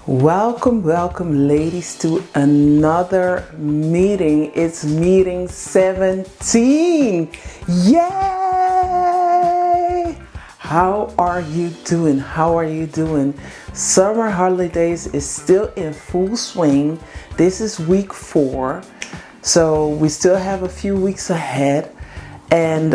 Welcome, ladies, to another meeting. It's meeting 17. Yay! How are you doing? Summer holidays is still in full swing. This is week 4. So we still have a few weeks ahead. And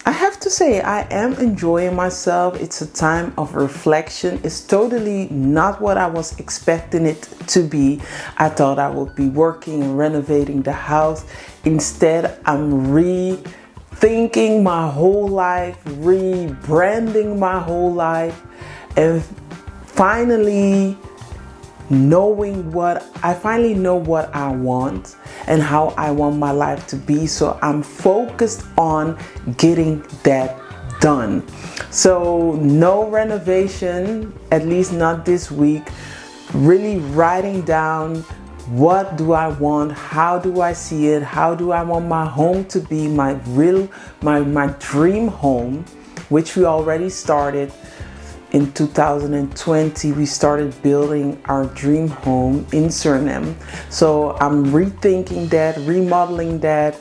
I have to say, I am enjoying myself. It's a time of reflection. It's totally not what I was expecting it to be. I thought I would be working and renovating the house. Instead, I'm rethinking my whole life, rebranding my whole life, and finally knowing I finally know what I want and how I want my life to be. So I'm focused on getting that done. So no renovation, at least not this week. Really writing down, what do I want? How do I see it? How do I want my home to be? My dream home, which we already started. In 2020, we started building our dream home in Suriname. So I'm rethinking that, remodeling that,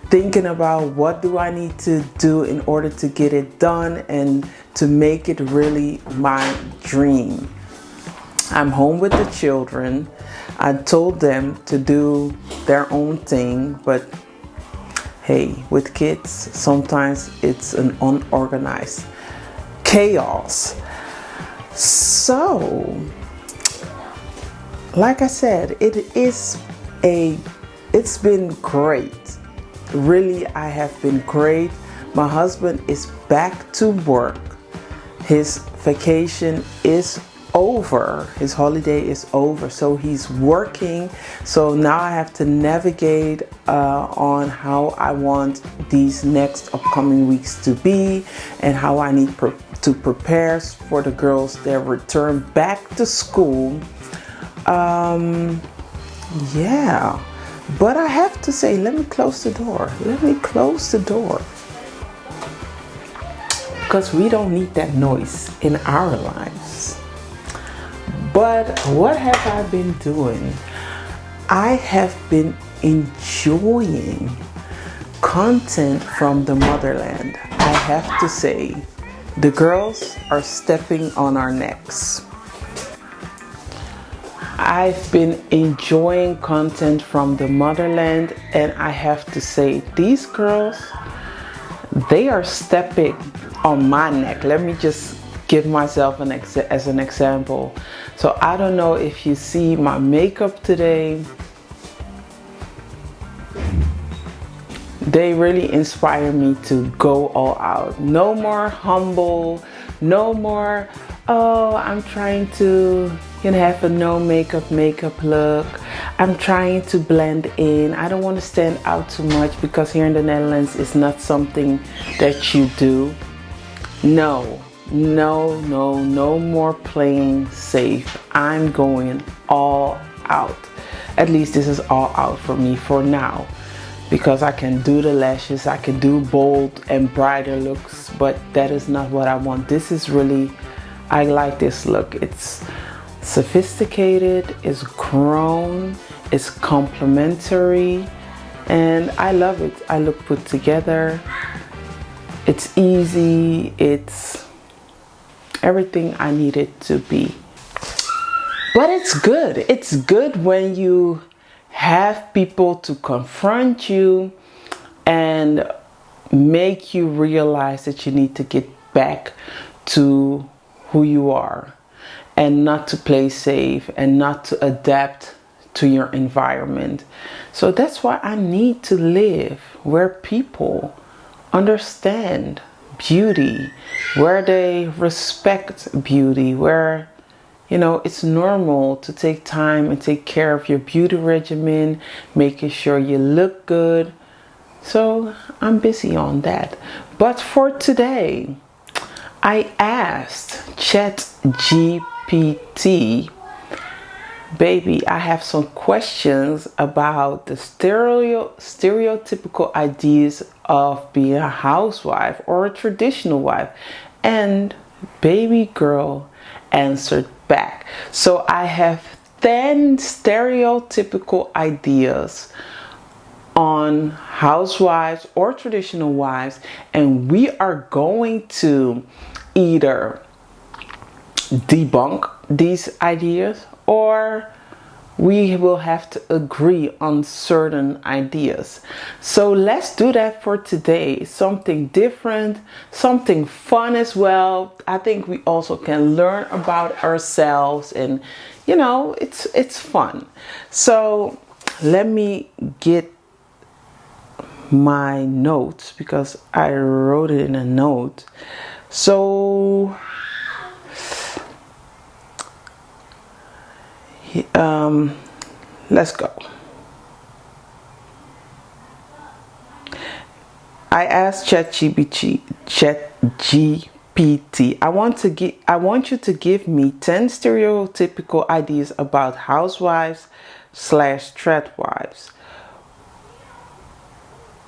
thinking about what do I need to do in order to get it done and to make it really my dream. I'm home with the children. I told them to do their own thing, but hey, with kids, sometimes it's an unorganized chaos. So, like I said, it's been great. Really, I have been great. My husband is back to work. His vacation is over. His holiday is over. So he's working. So now I have to navigate on how I want these next upcoming weeks to be and how I need to prepare for the girls their return back to school. Yeah, but I have to say, let me close the door because we don't need that noise in our lives. But what have I been doing? I have been enjoying content from the motherland. I have to say, the girls are stepping on our necks. I've been enjoying content from the motherland, and I have to say, these girls, they are stepping on my neck. Let me just give myself as an example. So I don't know if you see my makeup today. They really inspire me to go all out. No more humble, no more, I'm trying to have a no makeup look. I'm trying to blend in. I don't want to stand out too much because here in the Netherlands it's not something that you do. No more playing safe. I'm going all out. At least this is all out for me for now. Because I can do the lashes, I can do bold and brighter looks, but that is not what I want. This is really, I like this look. It's sophisticated, it's grown, it's complimentary, and I love it. I look put together. It's easy, it's everything I need it to be. But it's good. It's good when you have people to confront you and make you realize that you need to get back to who you are and not to play safe and not to adapt to your environment. So that's why I need to live where people understand beauty, where they respect beauty, where it's normal to take time and take care of your beauty regimen, making sure you look good. So I'm busy on that. But for today, I asked ChatGPT, baby, I have some questions about the stereotypical ideas of being a housewife or a traditional wife. And baby girl answered back. So I have 10 stereotypical ideas on housewives or traditional wives, and we are going to either debunk these ideas or we will have to agree on certain ideas. So let's do that for today. Something different, something fun as well. I think we also can learn about ourselves, and you know, it's fun. So let me get my notes because I wrote it in a note. So let's go. I asked ChatGPT. I want you to give me 10 stereotypical ideas about housewives slash tradwives.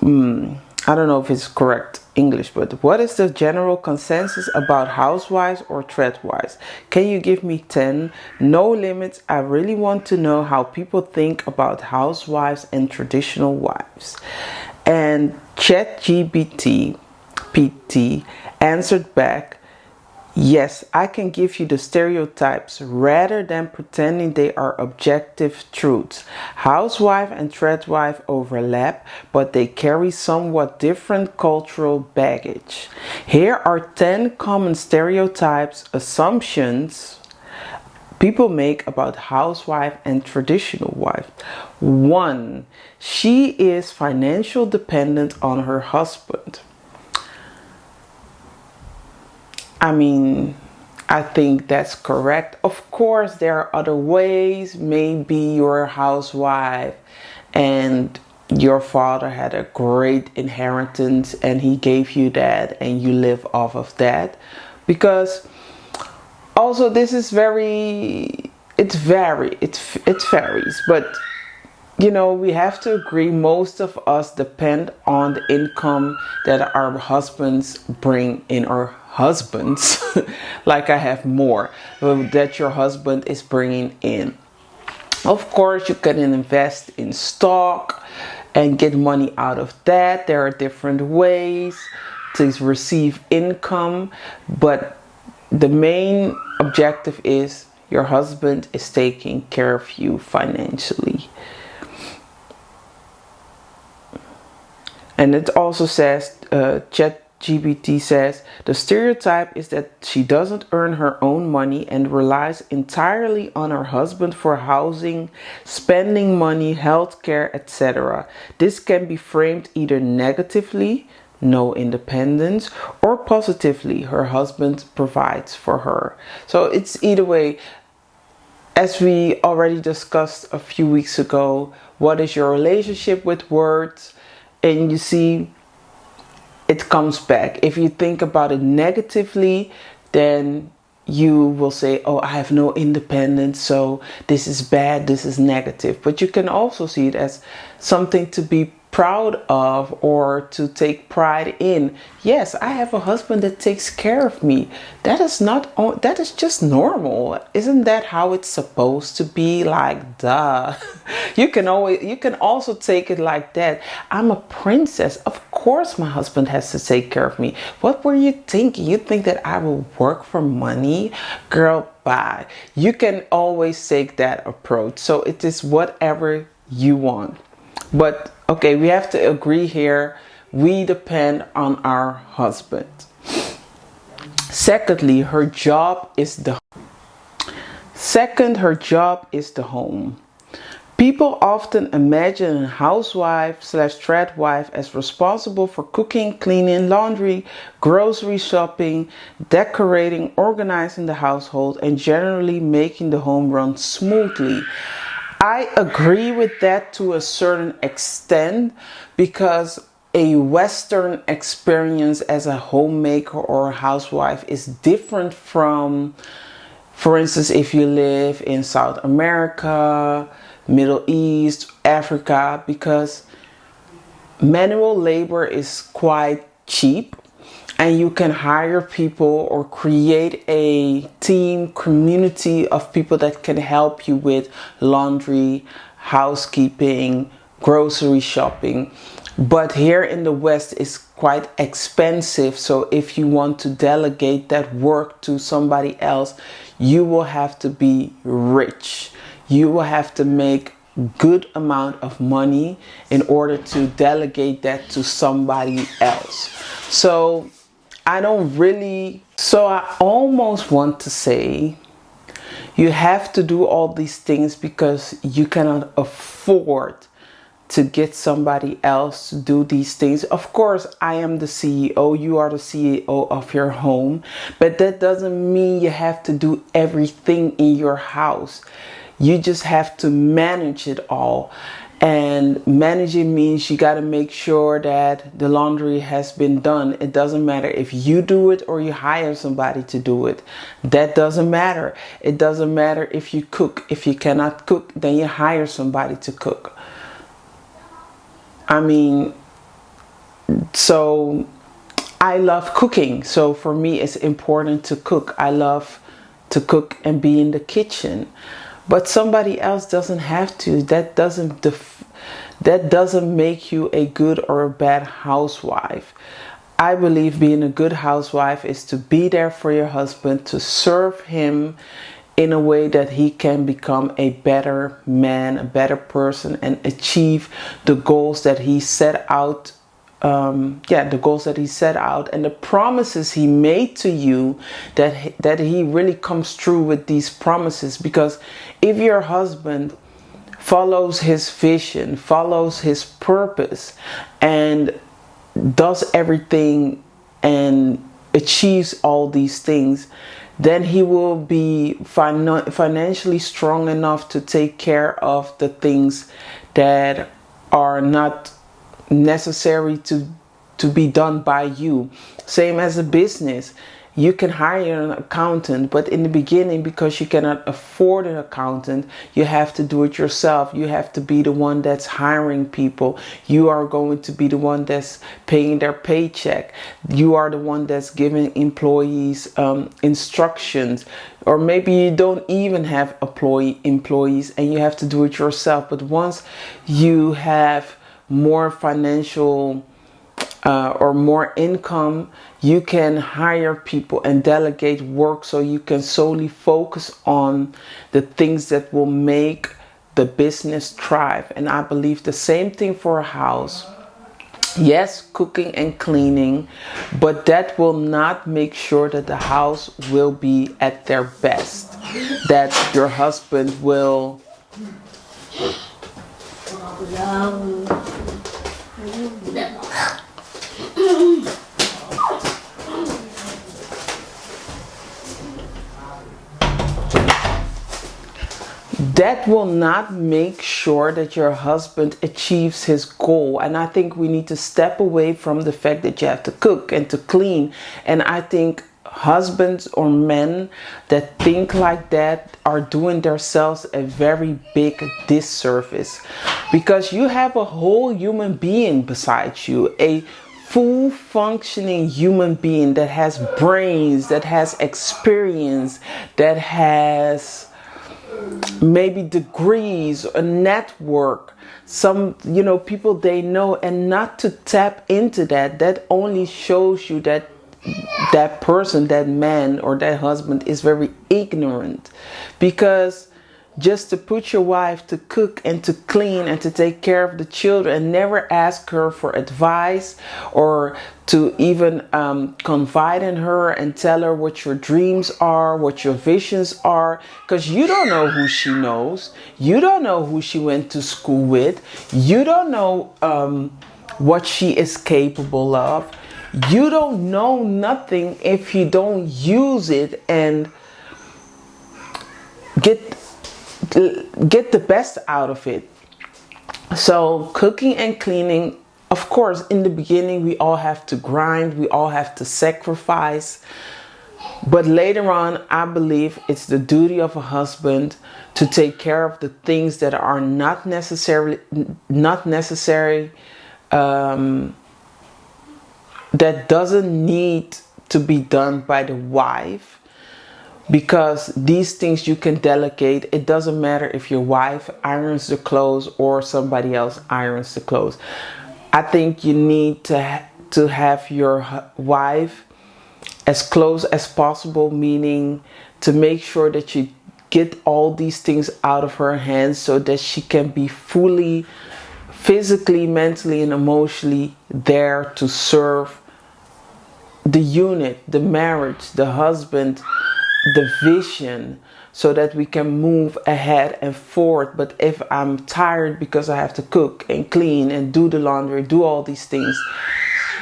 I don't know if it's correct English, but what is the general consensus about housewives or tradwives? Can you give me 10? No limits. I really want to know how people think about housewives and traditional wives. And ChatGPT answered back, yes, I can give you the stereotypes rather than pretending they are objective truths. Housewife and tradwife overlap, but they carry somewhat different cultural baggage. Here are 10 common stereotypes, assumptions people make about housewife and traditional wife. 1. She is financial dependent on her husband. I mean, I think that's correct. Of course, there are other ways. Maybe you're a housewife and your father had a great inheritance and he gave you that and you live off of that. Because also this is it varies. But you know, we have to agree most of us depend on the income that our husbands bring in, our husbands, like I have more, that your husband is bringing in. Of course, you can invest in stock and get money out of that. There are different ways to receive income, but the main objective is your husband is taking care of you financially. And it also says, ChatGPT says, the stereotype is that she doesn't earn her own money and relies entirely on her husband for housing, spending money, healthcare, etc. This can be framed either negatively, no independence, or positively, her husband provides for her. So it's either way. As we already discussed a few weeks ago, what is your relationship with words? And you see, it comes back. If you think about it negatively, then you will say, oh, I have no independence, so this is bad, this is negative. But you can also see it as something to be proud of or to take pride in. Yes, I have a husband that takes care of me. That is just normal. Isn't that how it's supposed to be? Like, duh. You can also take it like that. I'm a princess. Of course my husband has to take care of me. What were you thinking? You think that I will work for money? Girl, bye. You can always take that approach. So it is whatever you want. But okay, we have to agree here. We depend on our husband. Secondly, her job is the home. People often imagine a housewife slash tradwife as responsible for cooking, cleaning, laundry, grocery shopping, decorating, organizing the household, and generally making the home run smoothly. I agree with that to a certain extent, because a Western experience as a homemaker or a housewife is different from, for instance, if you live in South America, Middle East, Africa, because manual labor is quite cheap And you can hire people or create a team community of people that can help you with laundry, housekeeping, grocery shopping. But here in the West, it's quite expensive. So if you want to delegate that work to somebody else, you will have to be rich. You will have to make good amount of money in order to delegate that to somebody else. So I almost want to say you have to do all these things because you cannot afford to get somebody else to do these things. Of course, I am the CEO, you are the CEO of your home, but that doesn't mean you have to do everything in your house. You just have to manage it all. And managing means you got to make sure that the laundry has been done. It doesn't matter if you do it or you hire somebody to do it. That doesn't matter. It doesn't matter if you cook. If you cannot cook, then you hire somebody to cook. I mean, so I love cooking. So for me, it's important to cook. I love to cook and be in the kitchen. But somebody else doesn't have to. That doesn't make you a good or a bad housewife. I believe being a good housewife is to be there for your husband, to serve him in a way that he can become a better man, a better person, and achieve the goals that he set out. The goals that he set out and the promises he made to you, that he really comes through with these promises. Because if your husband follows his vision, follows his purpose, and does everything and achieves all these things, then he will be financially strong enough to take care of the things that are not necessary to be done by you. Same as a business. You can hire an accountant, but in the beginning, because you cannot afford an accountant, you have to do it yourself. You have to be the one that's hiring people. You are going to be the one that's paying their paycheck. You are the one that's giving employees instructions. Or maybe you don't even have employees and you have to do it yourself. But once you have more financial or more income, you can hire people and delegate work so you can solely focus on the things that will make the business thrive. And I believe the same thing for a house. Yes, cooking and cleaning, but that will not make sure that the house will be at their best, that your husband will that will not make sure that your husband achieves his goal. And I think we need to step away from the fact that you have to cook and to clean. And I think husbands or men that think like that are doing themselves a very big disservice, because you have a whole human being besides you, a full functioning human being that has brains, that has experience, that has maybe degrees, a network, some people they know. And not to tap into that only shows you that that person, that man or that husband, is very ignorant. Because just to put your wife to cook and to clean and to take care of the children and never ask her for advice or to even confide in her and tell her what your dreams are, what your visions are, because you don't know who she knows. You don't know who she went to school with. You don't know what she is capable of. You don't know nothing if you don't use it and get the best out of it. So cooking and cleaning, of course, in the beginning we all have to grind, we all have to sacrifice. But later on, I believe it's the duty of a husband to take care of the things that are not necessary that doesn't need to be done by the wife, because these things you can delegate. It doesn't matter if your wife irons the clothes or somebody else irons the clothes. I think you need to have your wife as close as possible, meaning to make sure that you get all these things out of her hands so that she can be fully physically, mentally, and emotionally there to serve the unit, the marriage, the husband, the vision, so that we can move ahead and forward. But if I'm tired because I have to cook and clean and do the laundry, do all these things,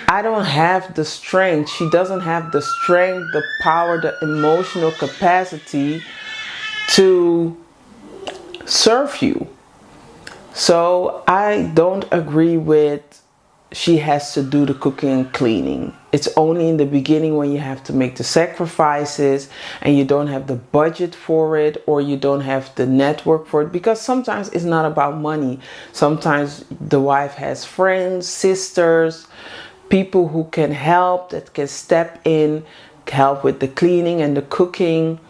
I don't have the strength. She doesn't have the strength, the power, the emotional capacity to serve you. So I don't agree with she has to do the cooking and cleaning. It's only in the beginning when you have to make the sacrifices and you don't have the budget for it, or you don't have the network for it, because sometimes it's not about money. Sometimes the wife has friends, sisters, people who can help, that can step in, help with the cleaning and the cooking.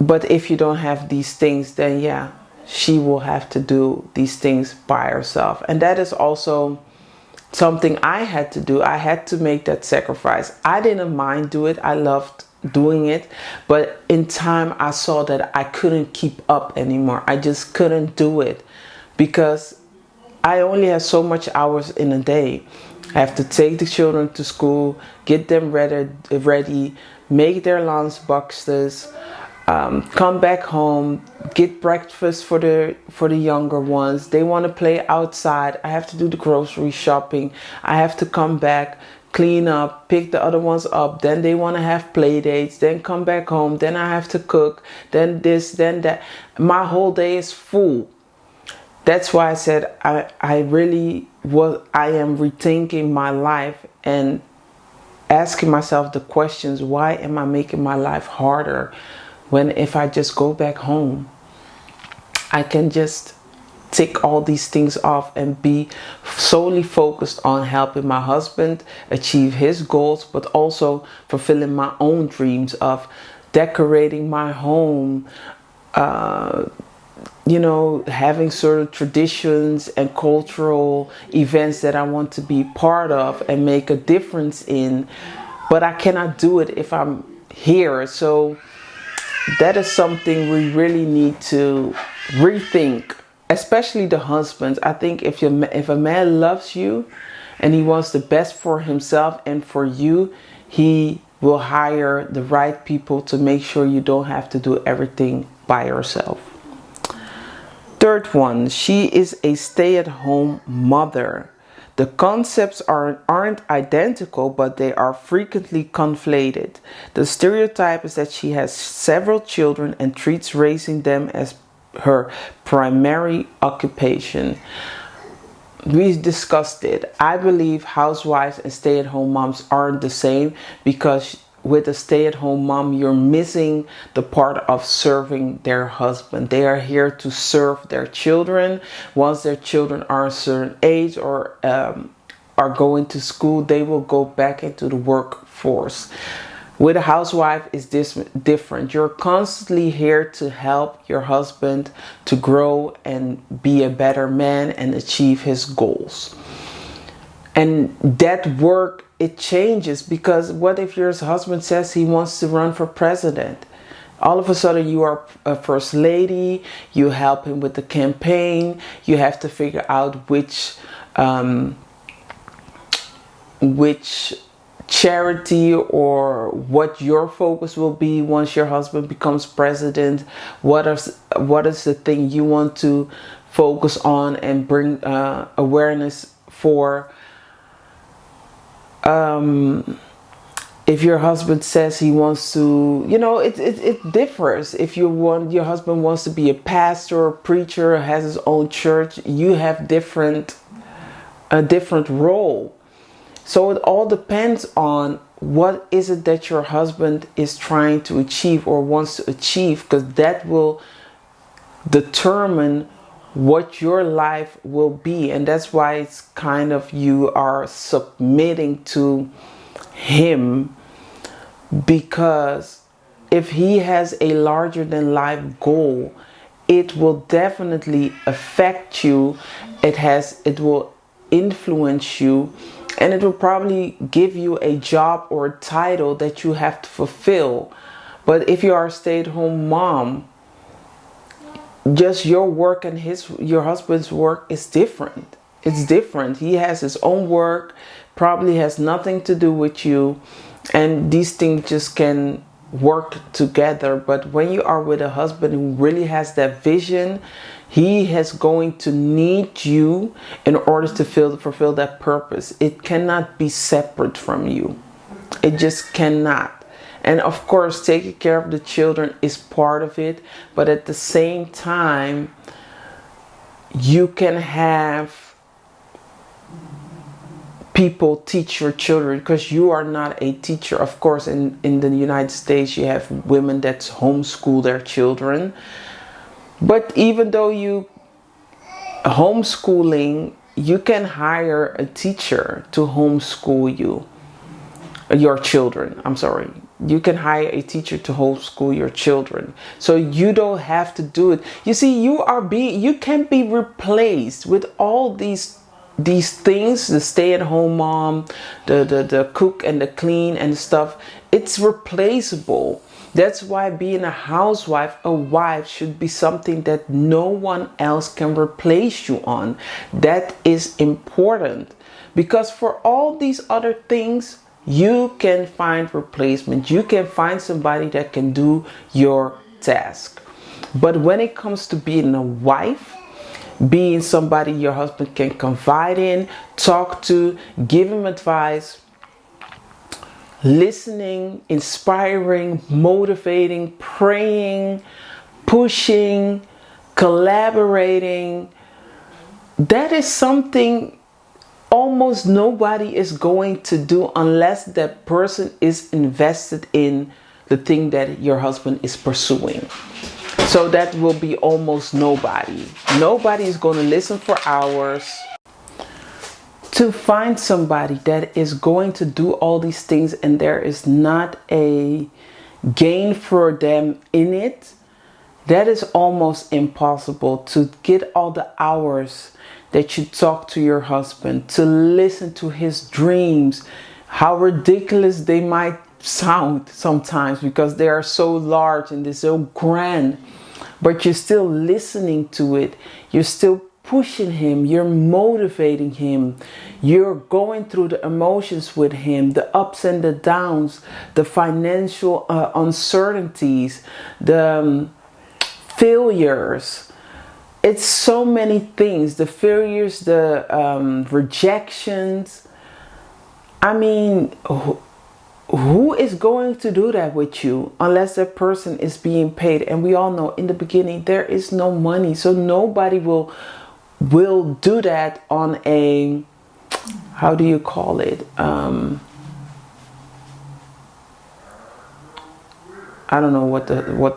But if you don't have these things, then yeah, she will have to do these things by herself. And that is also something I had to do. I had to make that sacrifice. I didn't mind doing it. I loved doing it. But in time, I saw that I couldn't keep up anymore. I just couldn't do it because I only have so much hours in a day. I have to take the children to school, get them ready, make their lunch boxes, come back home, get breakfast for the younger ones. They want to play outside. I have to do the grocery shopping. I have to come back, clean up, pick the other ones up. Then they want to have play dates. Then come back home. Then I have to cook. Then this, then that. My whole day is full. That's why I said I am rethinking my life and asking myself the questions: why am I making my life harder? When if I just go back home, I can just tick all these things off and be solely focused on helping my husband achieve his goals, but also fulfilling my own dreams of decorating my home, having certain traditions and cultural events that I want to be part of and make a difference in. But I cannot do it if I'm here. So that is something we really need to rethink, especially the husbands. I think if a man loves you and he wants the best for himself and for you, he will hire the right people to make sure you don't have to do everything by yourself. Third one, she is a stay-at-home mother. The concepts aren't identical, but they are frequently conflated. The stereotype is that she has several children and treats raising them as her primary occupation. We discussed it. I believe housewives and stay-at-home moms aren't the same, because with a stay-at-home mom, you're missing the part of serving their husband. They are here to serve their children. Once their children are a certain age or are going to school, they will go back into the workforce. With a housewife, is this different? You're constantly here to help your husband to grow and be a better man and achieve his goals. And that work, it changes, because what if your husband says he wants to run for president? All of a sudden you are a first lady, you help him with the campaign, you have to figure out which charity or what your focus will be once your husband becomes president. What is the thing you want to focus on and bring awareness for? If your husband says he wants to, it differs. If your husband wants to be a pastor, a preacher, has his own church, you have a different role. So it all depends on what is it that your husband is trying to achieve or wants to achieve, because that will determine what your life will be. And that's why it's kind of, you are submitting to him, because if he has a larger than life goal, it will definitely affect you. It will influence you, and it will probably give you a job or a title that you have to fulfill. But if you are a stay-at-home mom, just your work and your husband's work is different. It's different. He has his own work, probably has nothing to do with you, and these things just can work together. But when you are with a husband who really has that vision, he is going to need you in order to fulfill that purpose. It cannot be separate from you. It just cannot. And of course, taking care of the children is part of it. But at the same time, you can have people teach your children, because you are not a teacher. Of course, in the United States, you have women that homeschool their children. But even though you homeschooling, you can hire a teacher to homeschool your children. I'm sorry. You can hire a teacher to homeschool your children. So you don't have to do it. You see, you can be replaced with all these things, the stay-at-home mom, the cook and the clean and stuff. It's replaceable. That's why being a housewife, a wife, should be something that no one else can replace you on. That is important, because for all these other things, you can find replacement. You can find somebody that can do your task. But when it comes to being a wife, being somebody your husband can confide in, talk to, give him advice, listening, inspiring, motivating, praying, pushing, collaborating, that is something almost nobody is going to do unless that person is invested in the thing that your husband is pursuing. So that will be almost nobody. Nobody is going to listen for hours to find somebody that is going to do all these things, and there is not a gain for them in it. That is almost impossible, to get all the hours that you talk to your husband, to listen to his dreams, how ridiculous they might sound sometimes, because they are so large and they're so grand, but you're still listening to it. You're still pushing him. You're motivating him. You're going through the emotions with him, the ups and the downs, the financial uncertainties, the failures. It's so many things. The failures, the rejections. I mean, who is going to do that with you unless that person is being paid? And we all know in the beginning there is no money, so nobody will do that on a, how do you call it? I don't know what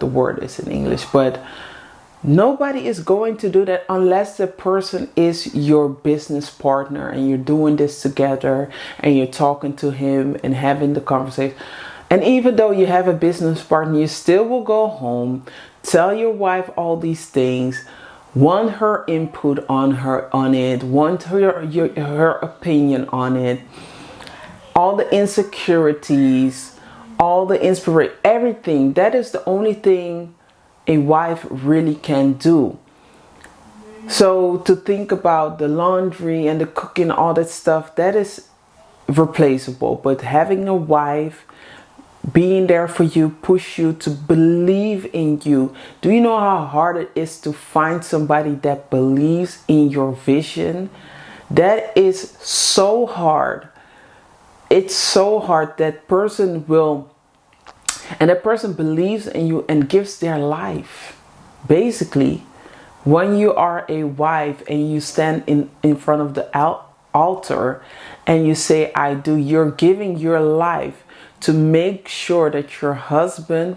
the word is in English, but nobody is going to do that unless the person is your business partner and you're doing this together and you're talking to him and having the conversation. And even though you have a business partner, you still will go home, tell your wife all these things, want her input on it, want her opinion on it, all the insecurities, all the inspiration, everything. That is the only thing a wife really can do. So to think about the laundry and the cooking, all that stuff, that is replaceable. But having a wife being there for you, push you, to believe in you. Do you know how hard it is to find somebody that believes in your vision? That is so hard. It's so hard. That person will, and that person believes in you and gives their life. Basically, when you are a wife and you stand in front of the altar and you say, I do, you're giving your life to make sure that your husband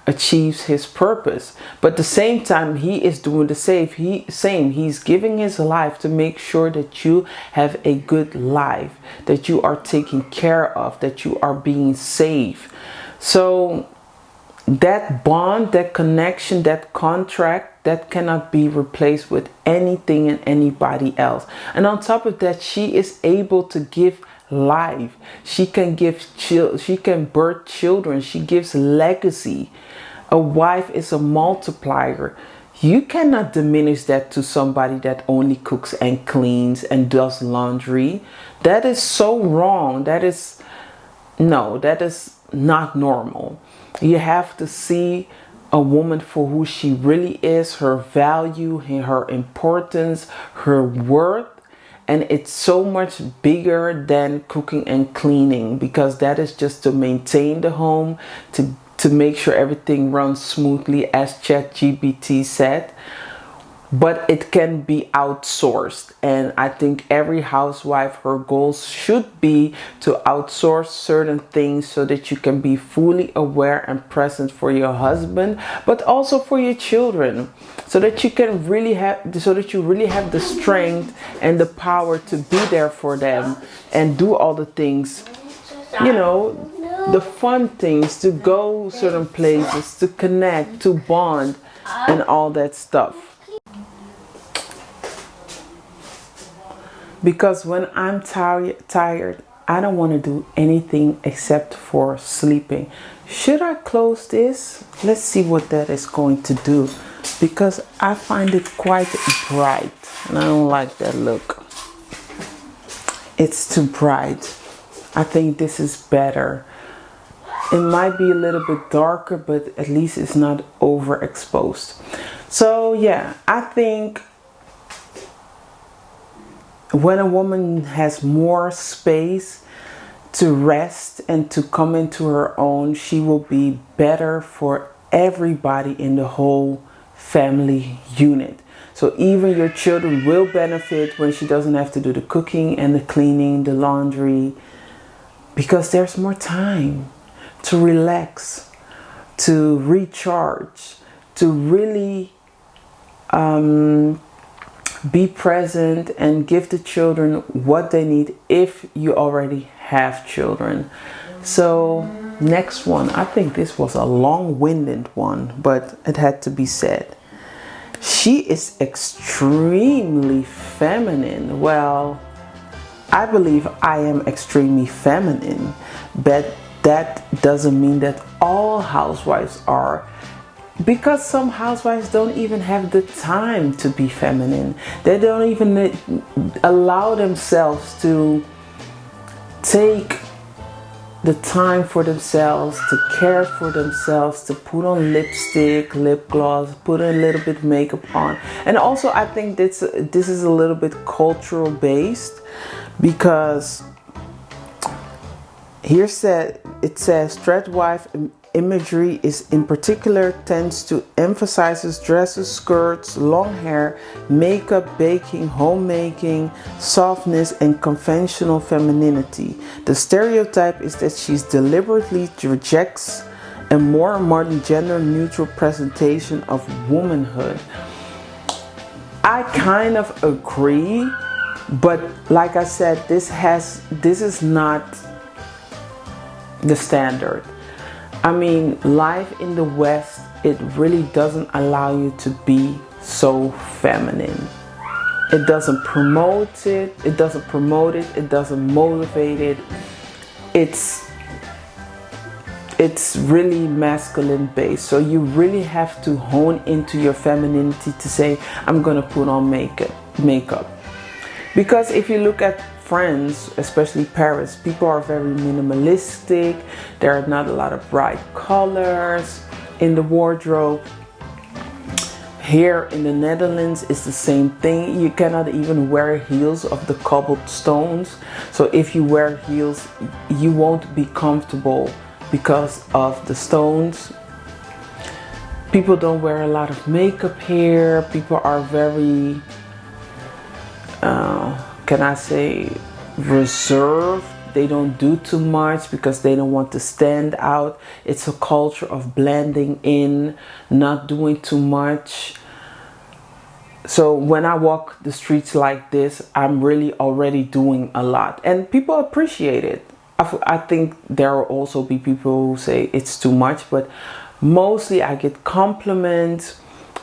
achieves his purpose. But at the same time, he is doing the same. He's giving his life to make sure that you have a good life, that you are taken care of, that you are being safe. So that bond, that connection, that contract, that cannot be replaced with anything and anybody else. And on top of that, she is able to give life. She can birth children. She gives legacy. A wife is a multiplier. You cannot diminish that to somebody that only cooks and cleans and does laundry. That is so wrong. That is not normal. You have to see a woman for who she really is, her value, her importance, her worth. And it's so much bigger than cooking and cleaning, because that is just to maintain the home, to make sure everything runs smoothly, as ChatGPT said. But it can be outsourced. And I think every housewife, her goals should be to outsource certain things so that you can be fully aware and present for your husband, but also for your children, so that you really have the strength and the power to be there for them and do all the things, the fun things, to go certain places, to connect, to bond, and all that stuff. Because when I'm tired, I don't want to do anything except for sleeping. Should I close this? Let's see what that is going to do. Because I find it quite bright. And I don't like that look. It's too bright. I think this is better. It might be a little bit darker, but at least it's not overexposed. So yeah, I think when a woman has more space to rest and to come into her own, she will be better for everybody in the whole family unit. So even your children will benefit when she doesn't have to do the cooking and the cleaning, the laundry, because there's more time to relax, to recharge, to really be present and give the children what they need if you already have children. So next one, I think this was a long-winded one, but it had to be said. She is extremely feminine. Well, I believe I am extremely feminine, but that doesn't mean that all housewives are. Because some housewives don't even have the time to be feminine. They don't even allow themselves to take the time for themselves, to care for themselves, to put on lipstick, lip gloss, put a little bit makeup on. And also I think this is a little bit cultural based, because here it says tradwife imagery is in particular tends to emphasizes dresses, skirts, long hair, makeup, baking, homemaking, softness, and conventional femininity. The stereotype is that she deliberately rejects a more modern gender-neutral presentation of womanhood. I kind of agree, but like I said, this is not the standard. I mean, life in the West, it really doesn't allow you to be so feminine. It doesn't promote it. It doesn't motivate it. It's really masculine based. So you really have to hone into your femininity to say, I'm gonna put on makeup. Because if you look at Friends, especially Paris, people are very minimalistic. There are not a lot of bright colors in the wardrobe. Here in the Netherlands, it's the same thing. You cannot even wear heels of the cobblestones. So if you wear heels, you won't be comfortable because of the stones. People don't wear a lot of makeup here. People are very can I say reserved. They don't do too much because they don't want to stand out. It's a culture of blending in, not doing too much. So when I walk the streets like this, I'm really already doing a lot, and people appreciate it. I think there will also be people who say it's too much, but mostly I get compliments.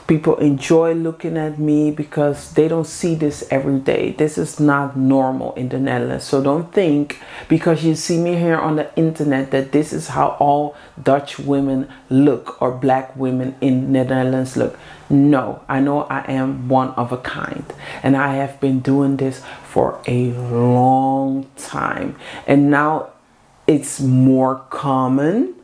People enjoy looking at me because they don't see this every day. This is not normal in the Netherlands. So don't think because you see me here on the internet that this is how all Dutch women look or black women in the Netherlands look. No, I know I am one of a kind, and I have been doing this for a long time, and now it's more common.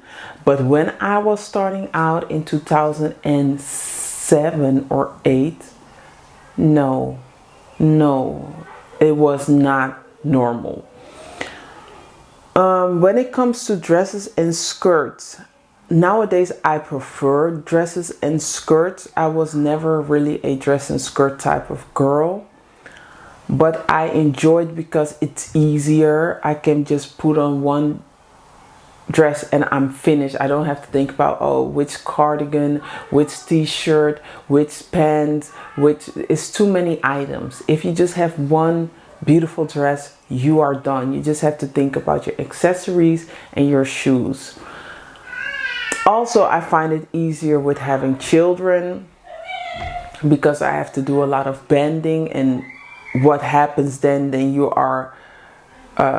But when I was starting out in 2007 or 8, no, it was not normal. When it comes to dresses and skirts, nowadays I prefer dresses and skirts. I was never really a dress and skirt type of girl, but I enjoyed because it's easier. I can just put on one dress and I'm finished. I don't have to think about, oh, which cardigan, which t-shirt, which pants, which it's too many items. If you just have one beautiful dress, you are done. You just have to think about your accessories and your shoes. Also, I find it easier with having children because I have to do a lot of bending, and what happens then you are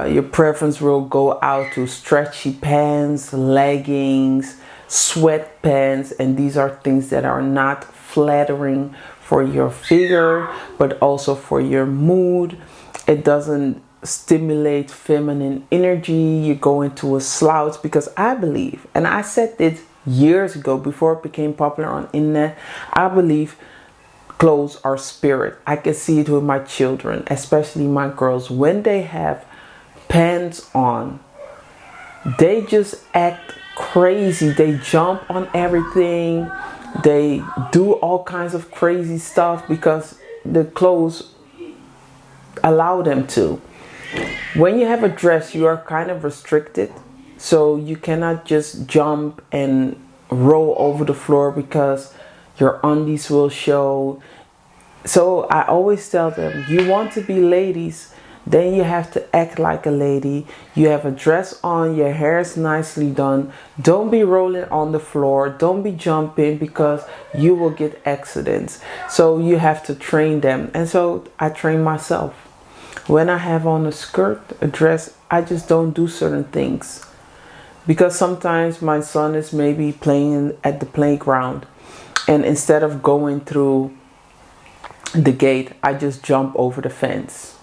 your preference will go out to stretchy pants, leggings, sweatpants, and these are things that are not flattering for your figure, but also for your mood. It doesn't stimulate feminine energy. You go into a slouch because I believe, and I said this years ago before it became popular on internet, I believe clothes are spirit. I can see it with my children, especially my girls. When they have pants on, they just act crazy. They jump on everything. They do all kinds of crazy stuff because the clothes allow them to. When you have a dress, you are kind of restricted, so you cannot just jump and roll over the floor because your undies will show. So I always tell them, you want to be ladies, then you have to act like a lady. You have a dress on, your hair is nicely done. Don't be rolling on the floor. Don't be jumping because you will get accidents. So you have to train them. And so I train myself. When I have on a skirt, a dress, I just don't do certain things. Because sometimes my son is maybe playing at the playground, and instead of going through the gate, I just jump over the fence.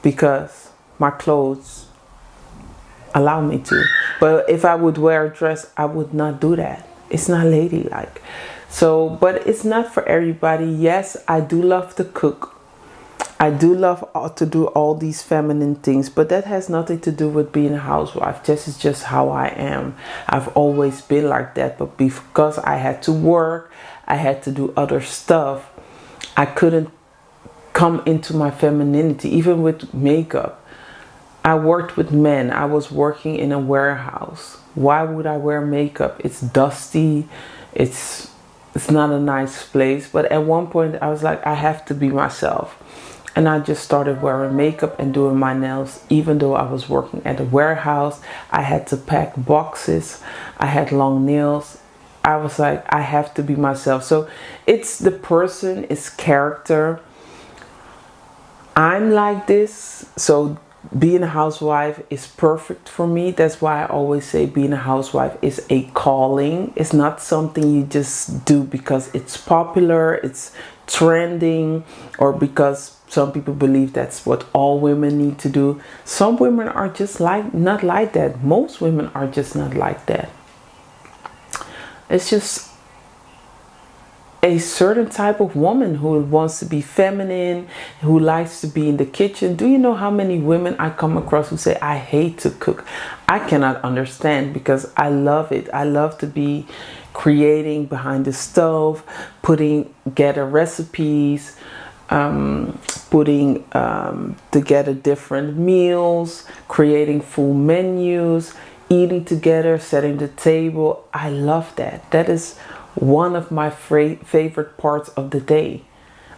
Because my clothes allow me to. But if I would wear a dress, I would not do that. It's not ladylike. So, but it's not for everybody. Yes, I do love to cook. I do love to do all these feminine things, but that has nothing to do with being a housewife. This is just how I am. I've always been like that, but because I had to work, I had to do other stuff, I couldn't come into my femininity. Even with makeup, I worked with men. I was working in a warehouse. Why would I wear makeup? It's dusty. It's not a nice place. But at one point I was like, I have to be myself. And I just started wearing makeup and doing my nails. Even though I was working at a warehouse, I had to pack boxes. I had long nails. I was like, I have to be myself. So it's the person, it's character. I'm like this, so being a housewife is perfect for me. That's why I always say being a housewife is a calling. It's not something you just do because it's popular, it's trending, or because some people believe that's what all women need to do. Some women are just not like that. Most women are just not like that. It's just a certain type of woman who wants to be feminine, who likes to be in the kitchen. Do you know how many women I come across who say, I hate to cook? I cannot understand because I love it. I love to be creating behind the stove, gather recipes, putting together different meals, creating full menus, eating together, setting the table. I love that. That is one of my favorite parts of the day.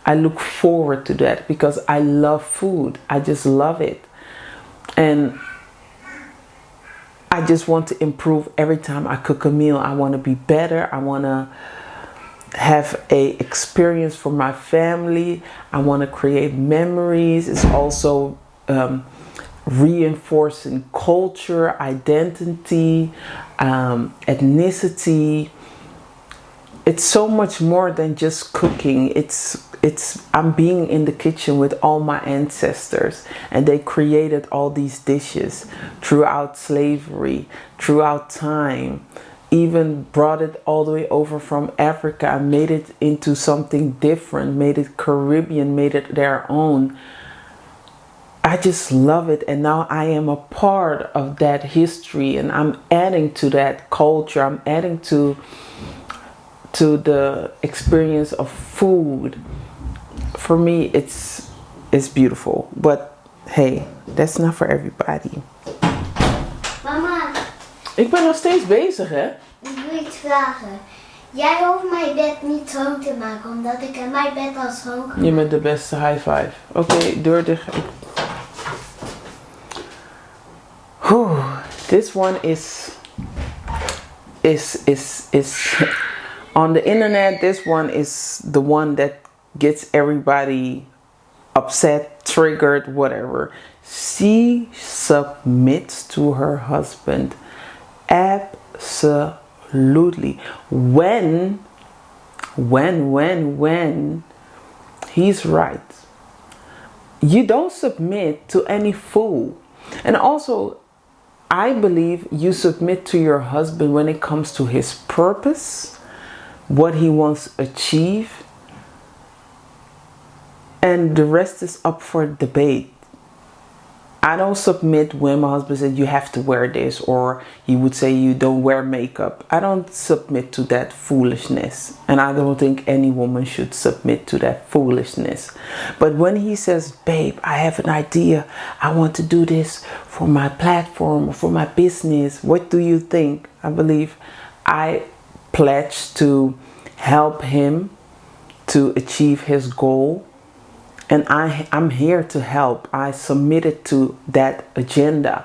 I look forward to that because I love food. I just love it. And I just want to improve every time I cook a meal. I want to be better. I want to have a experience for my family. I want to create memories. It's also reinforcing culture, identity, ethnicity. It's so much more than just cooking. I'm being in the kitchen with all my ancestors, and they created all these dishes throughout slavery, throughout time, even brought it all the way over from Africa and made it into something different, made it Caribbean, made it their own. I just love it, and now I am a part of that history, and I'm adding to that culture. I'm adding to the experience of food. For me, it's beautiful, but hey, that's not for everybody. Mama, Ik ben nog steeds bezig, hè? ik wil iets vragen. Jij hoeft mijn bed niet schoon te maken, omdat ik heb mijn bed al schoon gemaakt. Je bent de beste high five. Oké, deur dicht. This one is on the internet. This one is the one that gets everybody upset, triggered, whatever. She submits to her husband. Absolutely. When he's right. You don't submit to any fool. And also, I believe you submit to your husband when it comes to his purpose, what he wants to achieve, and the rest is up for debate. I don't submit when my husband says you have to wear this, or he would say you don't wear makeup. I don't submit to that foolishness, and I don't think any woman should submit to that foolishness. But when he says, babe, I have an idea, I want to do this for my platform or for my business, what do you think? I believe I pledge to help him to achieve his goal. And I'm here to help. I submitted to that agenda.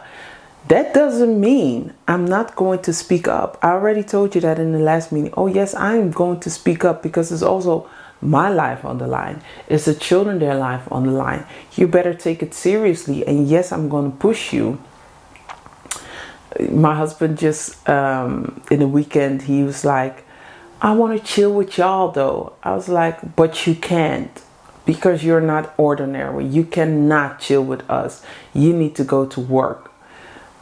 That doesn't mean I'm not going to speak up. I already told you that in the last meeting. Oh yes, I'm going to speak up because it's also my life on the line. It's the children, their life on the line. You better take it seriously. And yes, I'm going to push you. My husband just, in the weekend, he was like, I want to chill with y'all though. I was like, but you can't. Because you're not ordinary. You cannot chill with us. You need to go to work.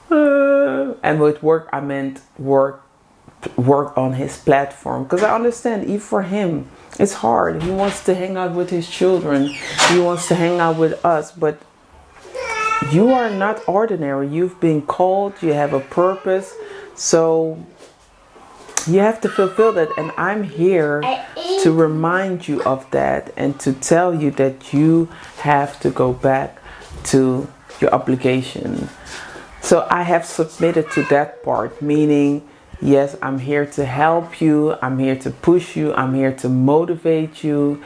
And with work, I meant work on his platform. Because I understand, even for him, it's hard. He wants to hang out with his children. He wants to hang out with us. But you are not ordinary. You've been called. You have a purpose. So you have to fulfill that. And I'm here to remind you of that and to tell you that you have to go back to your obligation. So I have submitted to that part, meaning, yes, I'm here to help you. I'm here to push you. I'm here to motivate you.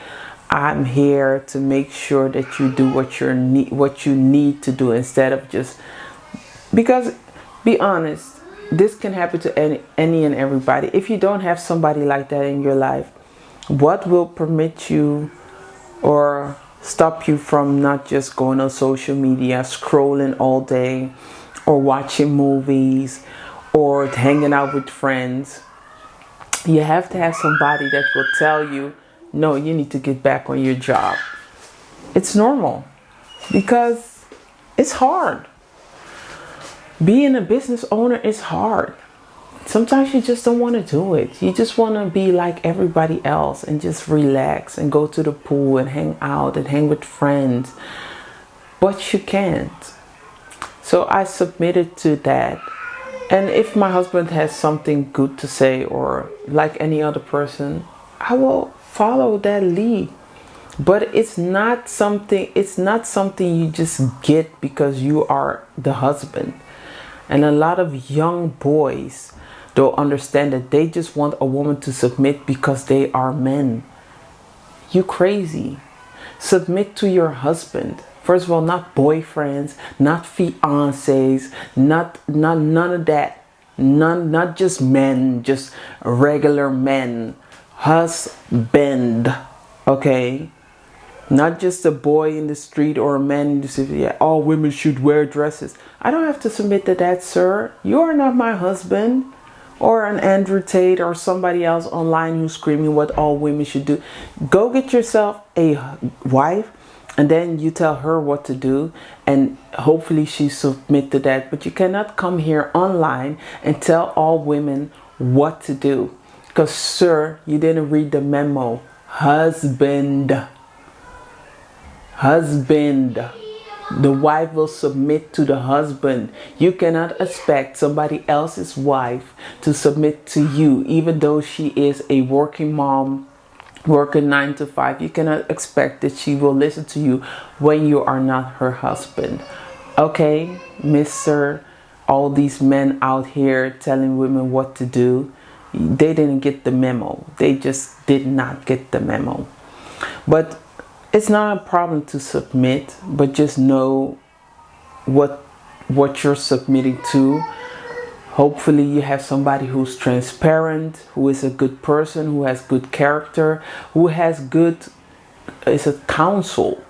I'm here to make sure that you do what you need to do instead of just, because be honest, this can happen to any and everybody. If you don't have somebody like that in your life, what will permit you or stop you from not just going on social media, scrolling all day, or watching movies, or hanging out with friends? You have to have somebody that will tell you, no, you need to get back on your job. It's normal because it's hard. Being a business owner is hard. Sometimes you just don't want to do it. You just want to be like everybody else and just relax and go to the pool and hang out and hang with friends. But you can't. So I submitted to that. And if my husband has something good to say, or like any other person, I will follow that lead. But it's not something you just get because you are the husband. And a lot of young boys don't understand that they just want a woman to submit because they are men. You crazy. Submit to your husband. First of all, not boyfriends, not fiancés, not none of that. Not just men, just regular men. Husband. Okay? Not just a boy in the street or a man in the city. Yeah, all women should wear dresses. I don't have to submit to that, sir. You are not my husband. Or an Andrew Tate or somebody else online who's screaming what all women should do. Go get yourself a wife and then you tell her what to do and hopefully she submit to that. But you cannot come here online and tell all women what to do. Because, sir, you didn't read the memo. Husband. The wife will submit to the husband. You cannot expect somebody else's wife to submit to you, even though she is a working mom, working 9 to 5. You cannot expect that she will listen to you when you are not her husband. Okay, Mr. All these men out here telling women what to do, they didn't get the memo. They just did not get the memo. But it's not a problem to submit, but just know what you're submitting to. Hopefully you have somebody who's transparent, who is a good person, who has good character, who has good is a counsel,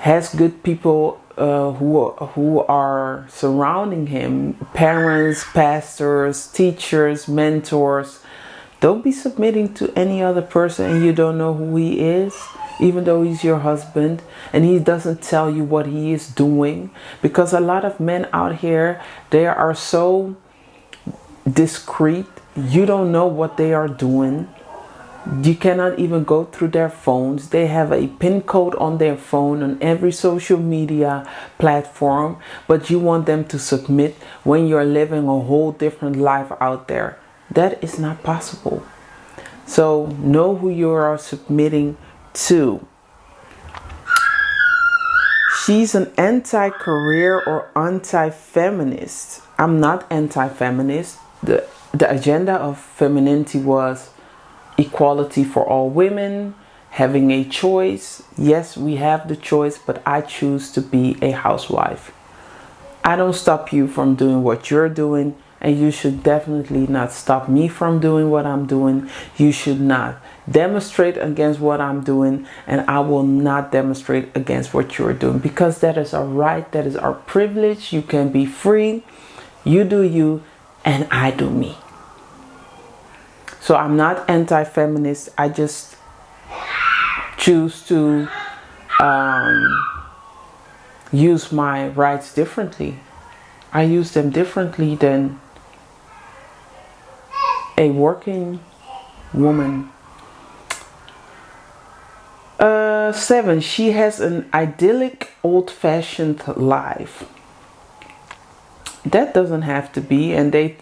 has good people who are surrounding him, parents, pastors, teachers, mentors. Don't be submitting to any other person and you don't know who he is. Even though he's your husband and he doesn't tell you what he is doing. Because a lot of men out here, they are so discreet. You don't know what they are doing. You cannot even go through their phones. They have a PIN code on their phone on every social media platform. But you want them to submit when you're living a whole different life out there. That is not possible. So know who you are submitting to. She's an anti-career or anti-feminist. I'm not anti-feminist. The agenda of femininity was equality for all women, having a choice. Yes, we have the choice, but I choose to be a housewife. I don't stop you from doing what you're doing, and you should definitely not stop me from doing what I'm doing. You should not demonstrate against what I'm doing, and I will not demonstrate against what you're doing, because that is our right, that is our privilege. You can be free. You do you, and I do me. So I'm not anti-feminist. I just choose to use my rights differently. I use them differently than a working woman. 7. She has an idyllic, old-fashioned life. That doesn't have to be. And they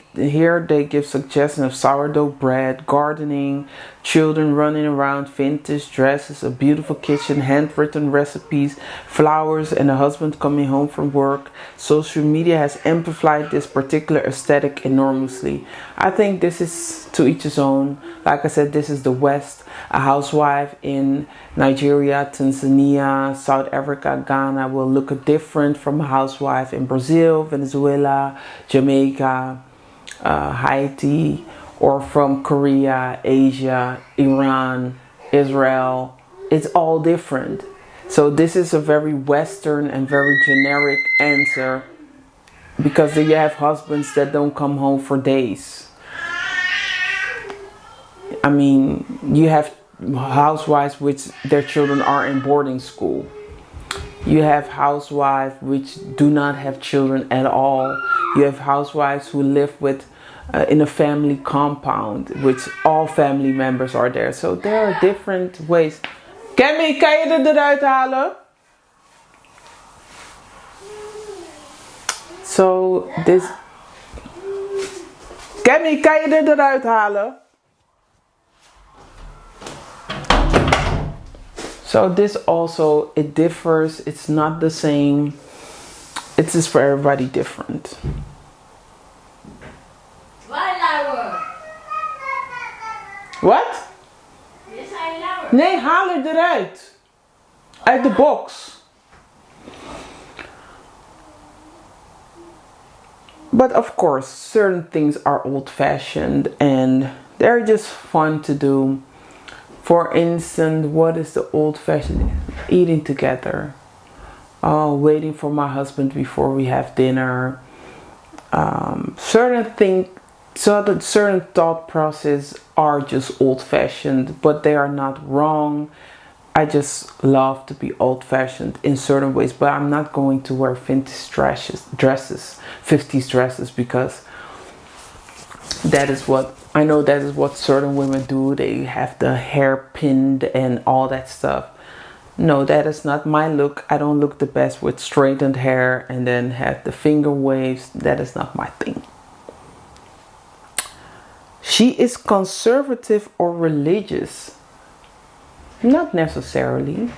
give suggestions of sourdough bread, gardening, children running around, vintage dresses, a beautiful kitchen, handwritten recipes, flowers, and a husband coming home from work. Social media has amplified this particular aesthetic enormously. I think this is to each his own. Like I said, this is the West. A housewife in Nigeria, Tanzania, South Africa, Ghana will look different from a housewife in Brazil, Venezuela, Jamaica, Haiti, or from Korea, Asia, Iran, Israel. It's all different. So this is a very Western and very generic answer, because you have husbands that don't come home for days. I mean, you have housewives which their children are in boarding school. You have housewives which do not have children at all. You have housewives who live with in a family compound, which all family members are there. So there are different ways. Kemi, kan je dit eruit halen? So this... Kemi, kan je dit eruit halen? So this also, it differs. It's not the same. It's just for everybody different. Wat? Nee, haal het eruit. Uit de box. But of course, certain things are old-fashioned and they're just fun to do. For instance, what is the old-fashioned? Eating together. Waiting for my husband before we have dinner. Certain thought process are just old-fashioned, but they are not wrong. I just love to be old-fashioned in certain ways, but I'm not going to wear vintage dresses, 50s dresses, because that is what I know. That is what certain women do. They have the hair pinned and all that stuff. No, that is not my look. I don't look the best with straightened hair and then have the finger waves. That is not my thing. She is conservative or religious. Not necessarily.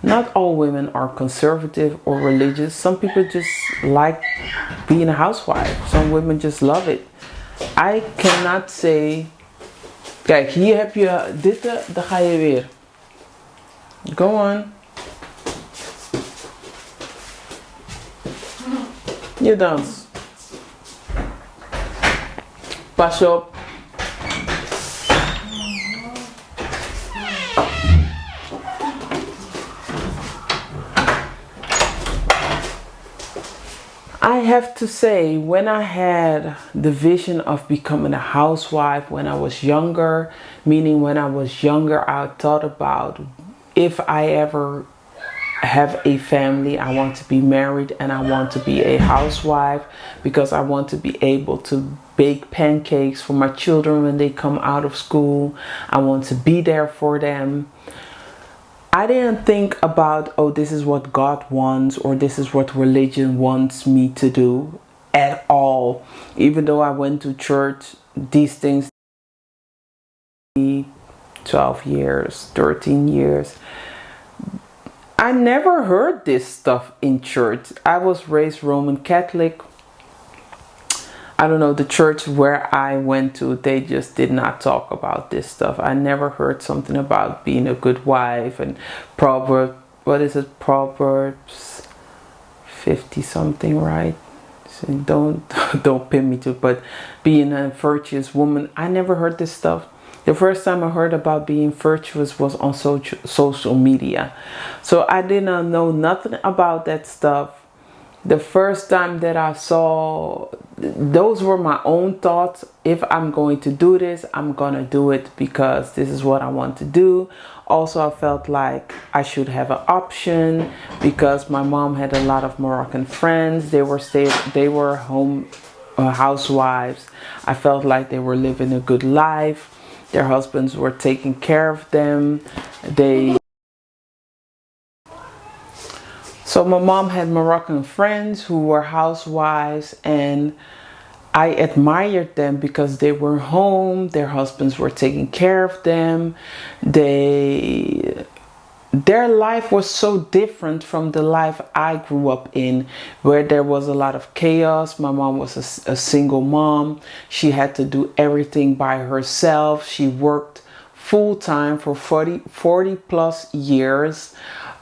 Not all women are conservative or religious. Some people just like being a housewife. Some women just love it. I cannot say... Kijk, hier heb je dit, dan ga je weer. Go on. Je dans. Pas op. I have to say, when I had the vision of becoming a housewife when I was younger, meaning when I was younger, I thought about if I ever have a family, I want to be married and I want to be a housewife because I want to be able to bake pancakes for my children when they come out of school. I want to be there for them. I didn't think about, oh, this is what God wants or this is what religion wants me to do at all. Even though I went to church, these things, 12 years, 13 years. I never heard this stuff in church. I was raised Roman Catholic. I don't know, the church where I went to, they just did not talk about this stuff. I never heard something about being a good wife and Proverbs, what is it? Proverbs 50 something, right? So don't pin me to, but being a virtuous woman, I never heard this stuff. The first time I heard about being virtuous was on social media. So I did not know nothing about that stuff. The first time that I saw, those were my own thoughts. If I'm going to do this, I'm going to do it because this is what I want to do. Also, I felt like I should have an option because my mom had a lot of Moroccan friends. They were home housewives. I felt like they were living a good life. Their husbands were taking care of them. So my mom had Moroccan friends who were housewives and I admired them because they were home, their husbands were taking care of them. Their life was so different from the life I grew up in, where there was a lot of chaos. My mom was a single mom. She had to do everything by herself. She worked full time for 40 plus years.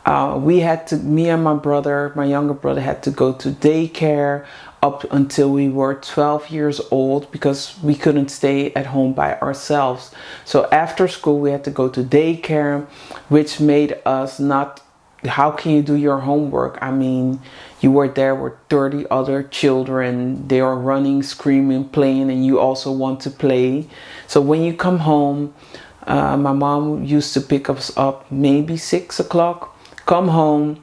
Me and my younger brother had to go to daycare up until we were 12 years old because we couldn't stay at home by ourselves. So after school we had to go to daycare, which made us not, how can you do your homework? I mean, you were there with 30 other children. They are running, screaming, playing, and you also want to play. So when you come home, my mom used to pick us up maybe 6 o'clock. Come home,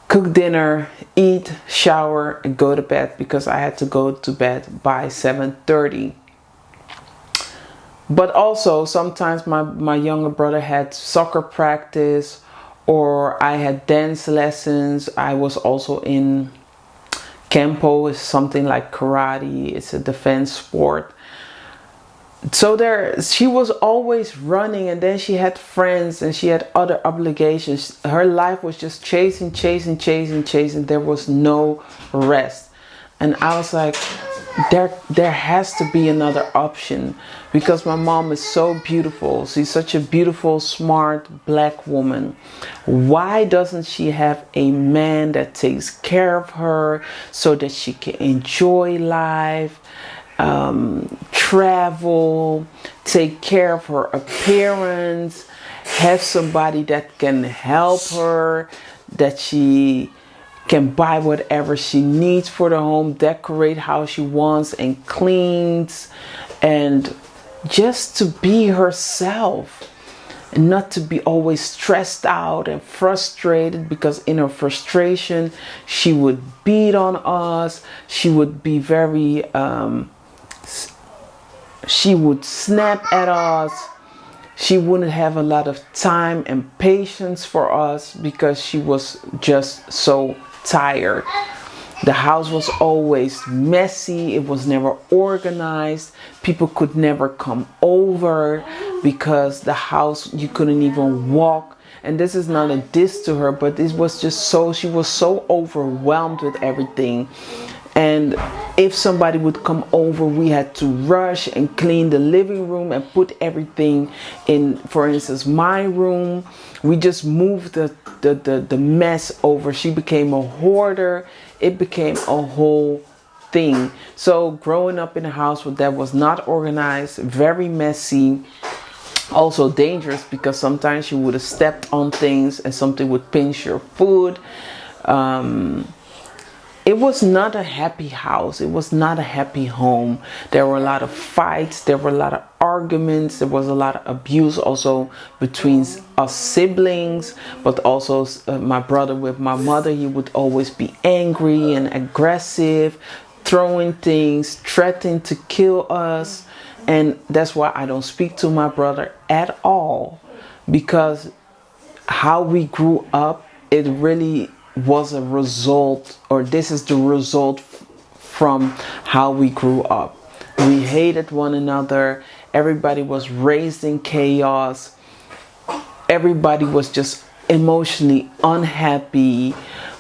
cook dinner, eat, shower, and go to bed because I had to go to bed by 7:30. But also sometimes my younger brother had soccer practice or I had dance lessons. I was also in Kempo, is something like karate. It's a defense sport. So there, she was always running, and then she had friends and she had other obligations. Her life was just chasing, chasing, chasing, chasing. There was no rest. And I was like, there has to be another option, because my mom is so beautiful. She's such a beautiful, smart black woman. Why doesn't she have a man that takes care of her so that she can enjoy life, travel, take care of her appearance, have somebody that can help her, that she can buy whatever she needs for the home, decorate how she wants, and cleans, and just to be herself, and not to be always stressed out and frustrated, because in her frustration she would beat on us. She would be very she would snap at us. She wouldn't have a lot of time and patience for us because she was just so tired. The house was always messy. It was never organized. People could never come over because the house, you couldn't even walk. And this is not a diss to her, but it was just so, she was so overwhelmed with everything. And if somebody would come over, we had to rush and clean the living room and put everything in, for instance, my room. We just moved the mess over. She became a hoarder. It became a whole thing. So growing up in a house that was not organized, very messy, also dangerous, because sometimes you would have stepped on things and something would pinch your foot. It was not a happy house. It was not a happy home. There were a lot of fights. There were a lot of arguments. There was a lot of abuse also between us siblings, but also my brother with my mother. He would always be angry and aggressive, throwing things, threatening to kill us. And that's why I don't speak to my brother at all, because how we grew up, it really was a result, or this is the result from how we grew up. We hated one another. Everybody was raised in chaos. Everybody was just emotionally unhappy.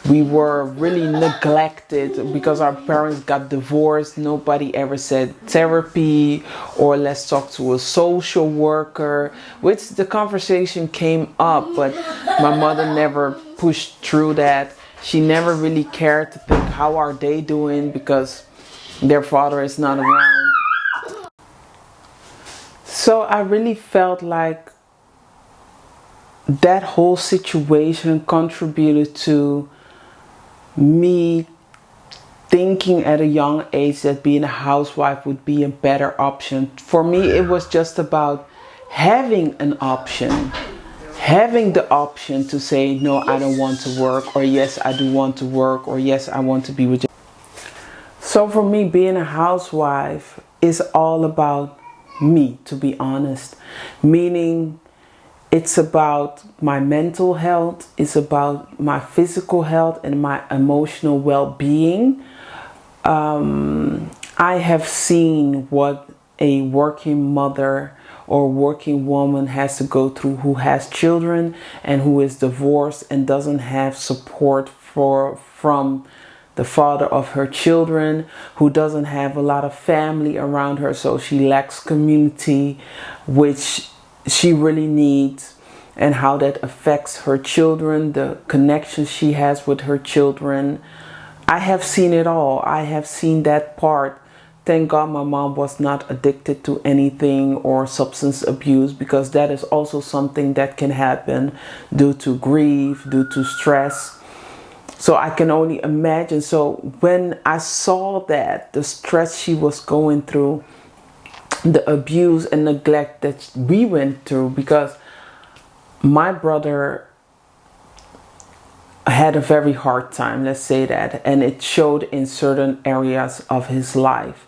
We were really neglected because our parents got divorced. Nobody ever said therapy or let's talk to a social worker, which the conversation came up, but my mother never pushed through that. She never really cared to think how are they doing, because their father is not around. So I really felt like that whole situation contributed to me thinking at a young age that being a housewife would be a better option. For me, it was just about having an option. Having the option to say, no, I don't want to work, or yes, I do want to work, or yes, I want to be with you. So for me, being a housewife is all about me, to be honest. Meaning, it's about my mental health, it's about my physical health and my emotional well-being. I have seen what a working mother or working woman has to go through, who has children and who is divorced and doesn't have support from the father of her children, who doesn't have a lot of family around her, so she lacks community, which she really needs, and how that affects her children, the connection she has with her children. I have seen it all. I have seen that part. Thank God my mom was not addicted to anything or substance abuse, because that is also something that can happen due to grief, due to stress. So I can only imagine. So when I saw that, the stress she was going through, the abuse and neglect that we went through, because my brother had a very hard time, let's say that, and it showed in certain areas of his life.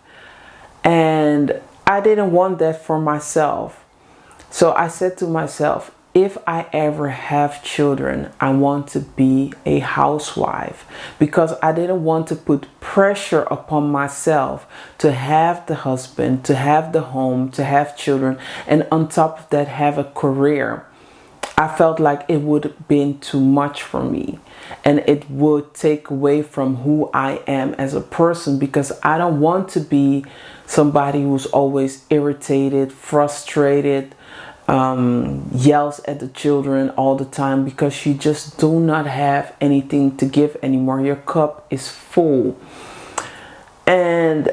And I didn't want that for myself. So I said to myself, if I ever have children, I want to be a housewife, because I didn't want to put pressure upon myself to have the husband, to have the home, to have children, and on top of that have a career. I felt like it would have been too much for me, and it would take away from who I am as a person, because I don't want to be somebody who's always irritated, frustrated, yells at the children all the time, because you just do not have anything to give anymore. Your cup is full, and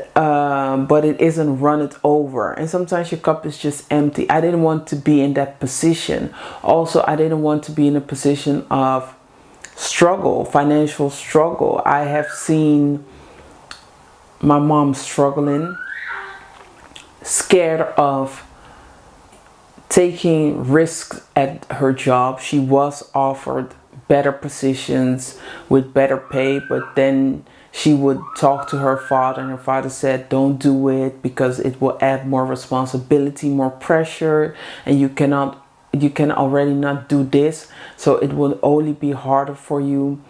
but it isn't runneth over, and sometimes your cup is just empty. I didn't want to be in that position. Also, I didn't want to be in a position of struggle, financial struggle. I have seen my mom struggling, scared of taking risks at her job. She was offered better positions with better pay, but then she would talk to her father, and her father said, don't do it because it will add more responsibility, more pressure, and you can already not do this, so it will only be harder for you.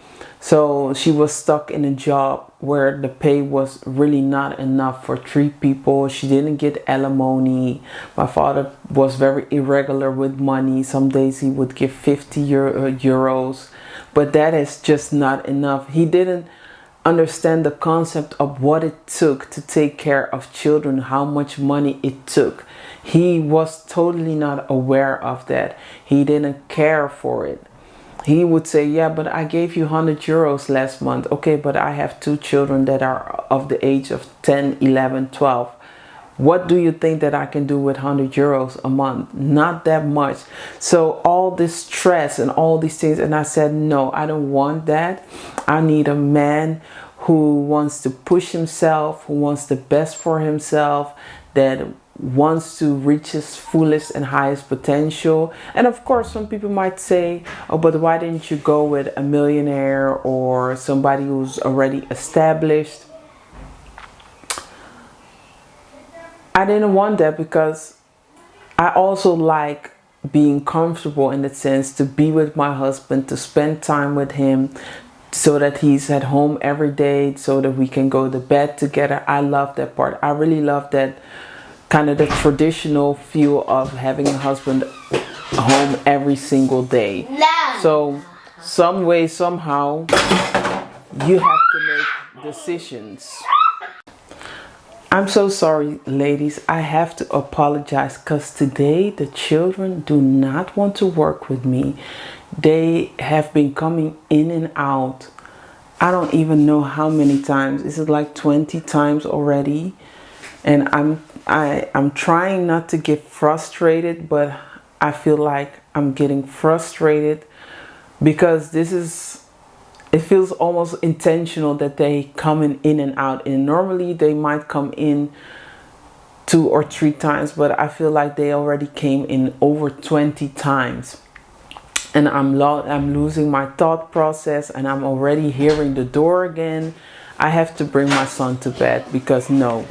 So she was stuck in a job where the pay was really not enough for 3 people. She didn't get alimony. My father was very irregular with money. Some days he would give 50 euros, but that is just not enough. He didn't understand the concept of what it took to take care of children, how much money it took. He was totally not aware of that. He didn't care for it. He would say, yeah, but I gave you 100 euros last month. Okay, but I have 2 children that are of the age of 10, 11, 12. What do you think that I can do with 100 euros a month? Not that much. So all this stress and all these things. And I said, no, I don't want that. I need a man who wants to push himself, who wants the best for himself, that wants to reach his fullest and highest potential. And of course, some people might say, oh, but why didn't you go with a millionaire or somebody who's already established? I didn't want that, because I also like being comfortable, in the sense to be with my husband, to spend time with him, so that he's at home every day, so that we can go to bed together. I love that part. I really love that kind of the traditional feel of having a husband home every single day. So some way, somehow, you have to make decisions. I'm so sorry, ladies. I have to apologize, because today the children do not want to work with me. They have been coming in and out. I don't even know how many times. Is it like 20 times already? And I'm trying not to get frustrated, but I feel like I'm getting frustrated, because it feels almost intentional that they coming in and out. And normally they might come in 2 or 3 times, but I feel like they already came in over 20 times. And I'm losing my thought process, and I'm already hearing the door again. I have to bring my son to bed, because no.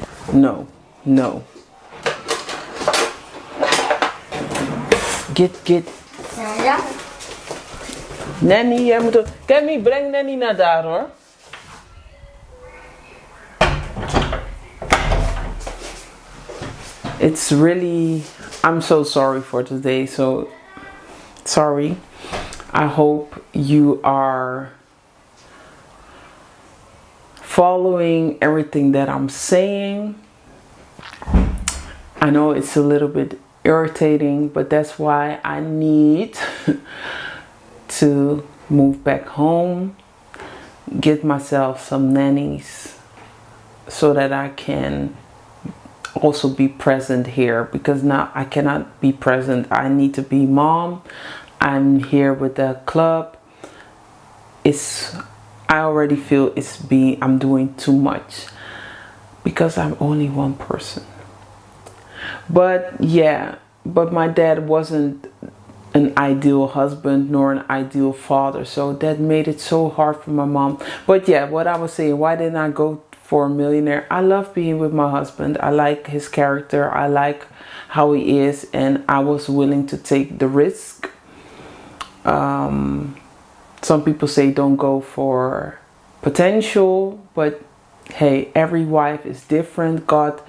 Get. Nanny, jij moet... Kemi, breng Nanny naar daar, hoor. It's really... I'm so sorry for today. So, sorry. I hope you are following everything that I'm saying. I know it's a little bit irritating, but that's why I need to move back home, get myself some nannies, so that I can also be present here, because now I cannot be present. I need to be mom. I'm here with the club. I already feel I'm doing too much, because I'm only one person. But yeah, but my dad wasn't an ideal husband nor an ideal father, so that made it so hard for my mom. But yeah, what I was saying, why didn't I go for a millionaire? I love being with my husband. I like his character. I like how he is, and I was willing to take the risk. Some people say don't go for potential, but Hey, every wife is different. God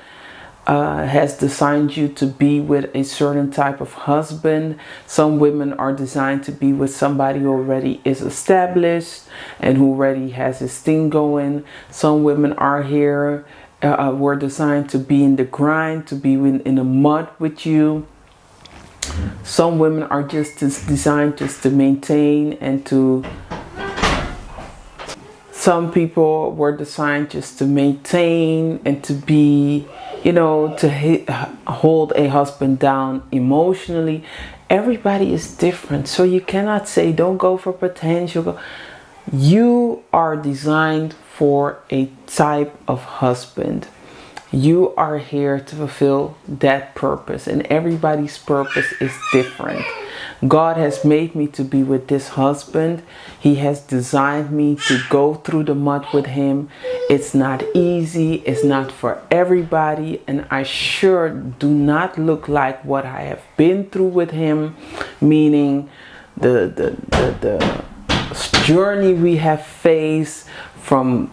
has designed you to be with a certain type of husband. Some women are designed to be with somebody who already is established and who already has his thing going. Some women are here, were designed to be in the grind, to be in the mud with you. Some women are just designed just to maintain and to... Some people were designed just to maintain and to be, you know, to hold a husband down emotionally. Everybody is different. So you cannot say, don't go for potential. You are designed for a type of husband. You are here to fulfill that purpose, and everybody's purpose is different. God has made me to be with this husband. He has designed me to go through the mud with him. It's not easy. It's not for everybody. And I sure do not look like what I have been through with him. Meaning the journey we have faced from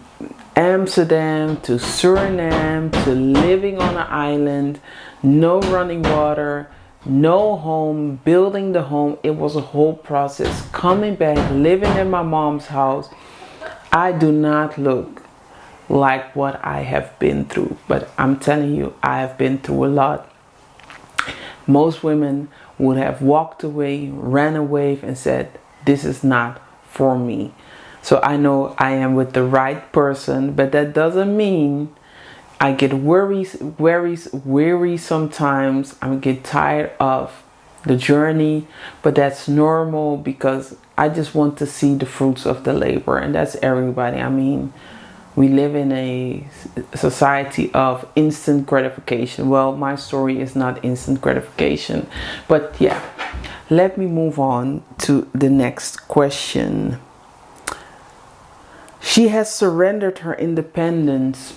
Amsterdam to Suriname to living on an island, no running water, no home, building the home. It was a whole process. Coming back, living in my mom's house. I do not look like what I have been through, but I'm telling you, I have been through a lot. Most women would have walked away, ran away and said, this is not for me. So I know I am with the right person, but that doesn't mean I get weary sometimes. I get tired of the journey, but that's normal because I just want to see the fruits of the labor, and that's everybody. I mean, we live in a society of instant gratification. Well, my story is not instant gratification, but yeah, let me move on to the next question. She has surrendered her independence.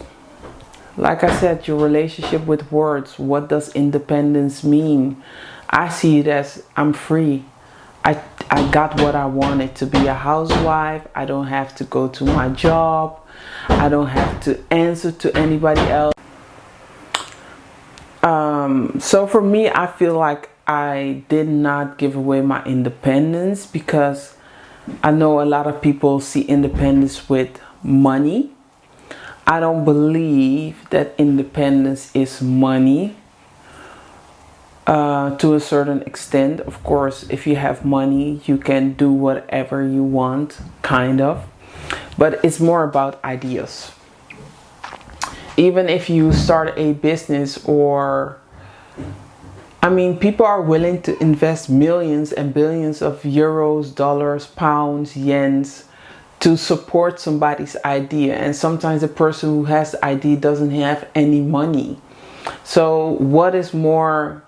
Like I said, your relationship with words. What does independence mean? I see it as I'm free. I got what I wanted, to be a housewife. I don't have to go to my job. I don't have to answer to anybody else. So for me, I feel like I did not give away my independence, because I know a lot of people see independence with money. I don't believe that independence is money. To a certain extent, of course, if you have money, you can do whatever you want, kind of. But it's more about ideas. Even if you start a business, or I mean, people are willing to invest millions and billions of euros, dollars, pounds, yens to support somebody's idea. And sometimes the person who has the idea doesn't have any money. So what is more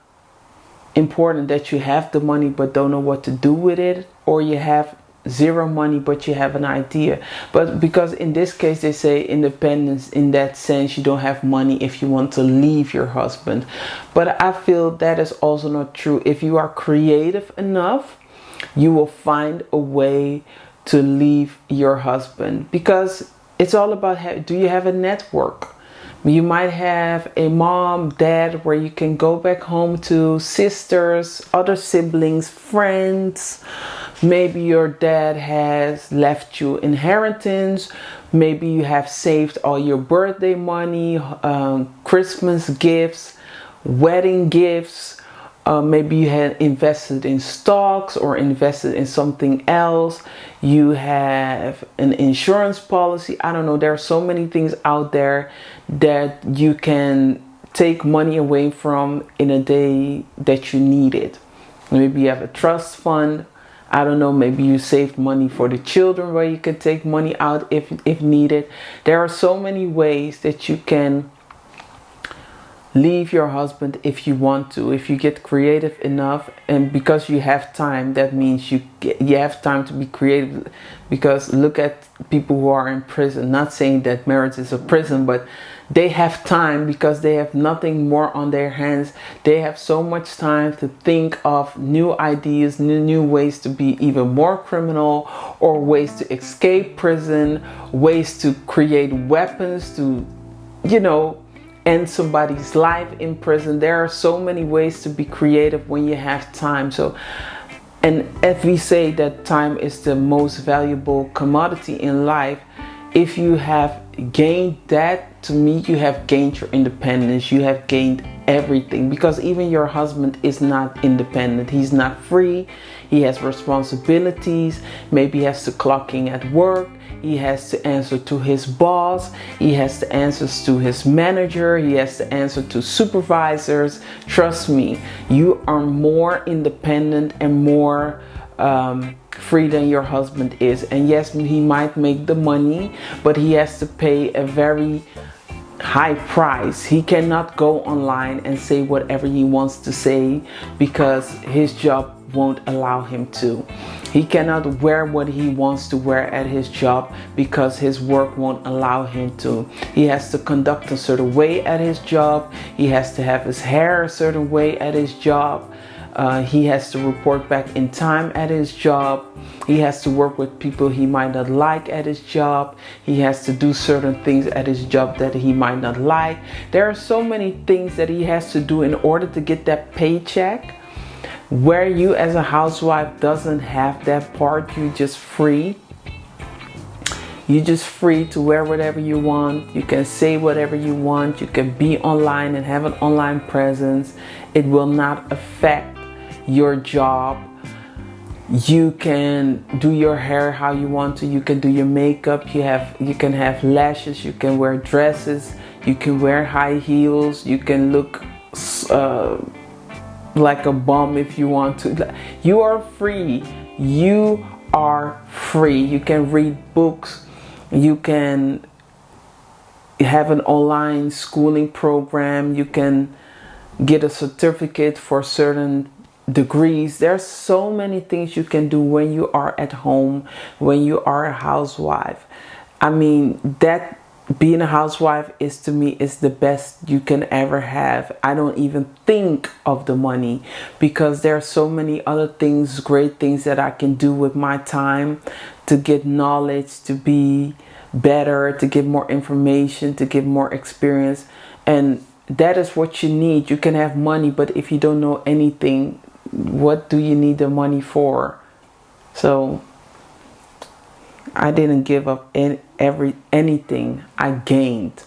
important, that you have the money but don't know what to do with it, or you have zero money but you have an idea? But because in this case they say independence, in that sense you don't have money if you want to leave your husband. But I feel that is also not true. If you are creative enough, you will find a way to leave your husband, because it's all about do you have a network? You might have a mom, dad, where you can go back home to, sisters, other siblings, friends. Maybe your dad has left you inheritance. Maybe you have saved all your birthday money, Christmas gifts, wedding gifts. Maybe you had invested in stocks or invested in something else. You have an insurance policy. I don't know. There are so many things out there that you can take money away from in a day that you need it. Maybe you have a trust fund. I don't know. Maybe you saved money for the children where you can take money out if needed. There are so many ways that you can leave your husband if you want to, if you get creative enough. And because you have time, that means you have time to be creative. Because look at people who are in prison. Not saying that marriage is a prison, but they have time because they have nothing more on their hands. They have so much time to think of new ideas, new ways to be even more criminal, or ways to escape prison, ways to create weapons to, end somebody's life in prison. There are so many ways to be creative when you have time. So, and if we say that time is the most valuable commodity in life, if you have gained that, to me, you have gained your independence. You have gained everything, because even your husband is not independent. He's not free. He has responsibilities. Maybe he has to clock in at work. He has to answer to his boss. He has to answer to his manager. He has to answer to supervisors. Trust me, you are more independent and more free than your husband is. And yes, he might make the money, but he has to pay a very high price. He cannot go online and say whatever he wants to say because his job won't allow him to. He cannot wear what he wants to wear at his job because his work won't allow him to. He has to conduct a certain way at his job. He has to have his hair a certain way at his job. He has to report back in time at his job. He has to work with people he might not like at his job. He has to do certain things at his job that he might not like. There are so many things that he has to do in order to get that paycheck. Where you as a housewife doesn't have that part, you're just free. You're just free to wear whatever you want. You can say whatever you want. You can be online and have an online presence. It will not affect your job. You can do your hair how you want to. You can do your makeup. You can have lashes. You can wear dresses. You can wear high heels. You can look like a bum if you want to. You are free. You are free. You can read books. You can have an online schooling program. You can get a certificate for certain degrees. There's so many things you can do when you are at home, when you are a housewife. I mean, that being a housewife is, to me, is the best you can ever have. I don't even think of the money because there are so many other things, great things that I can do with my time to get knowledge, to be better, to get more information, to get more experience. And that is what you need. You can have money, but if you don't know anything, what do you need the money for? So I didn't give up anything. I gained.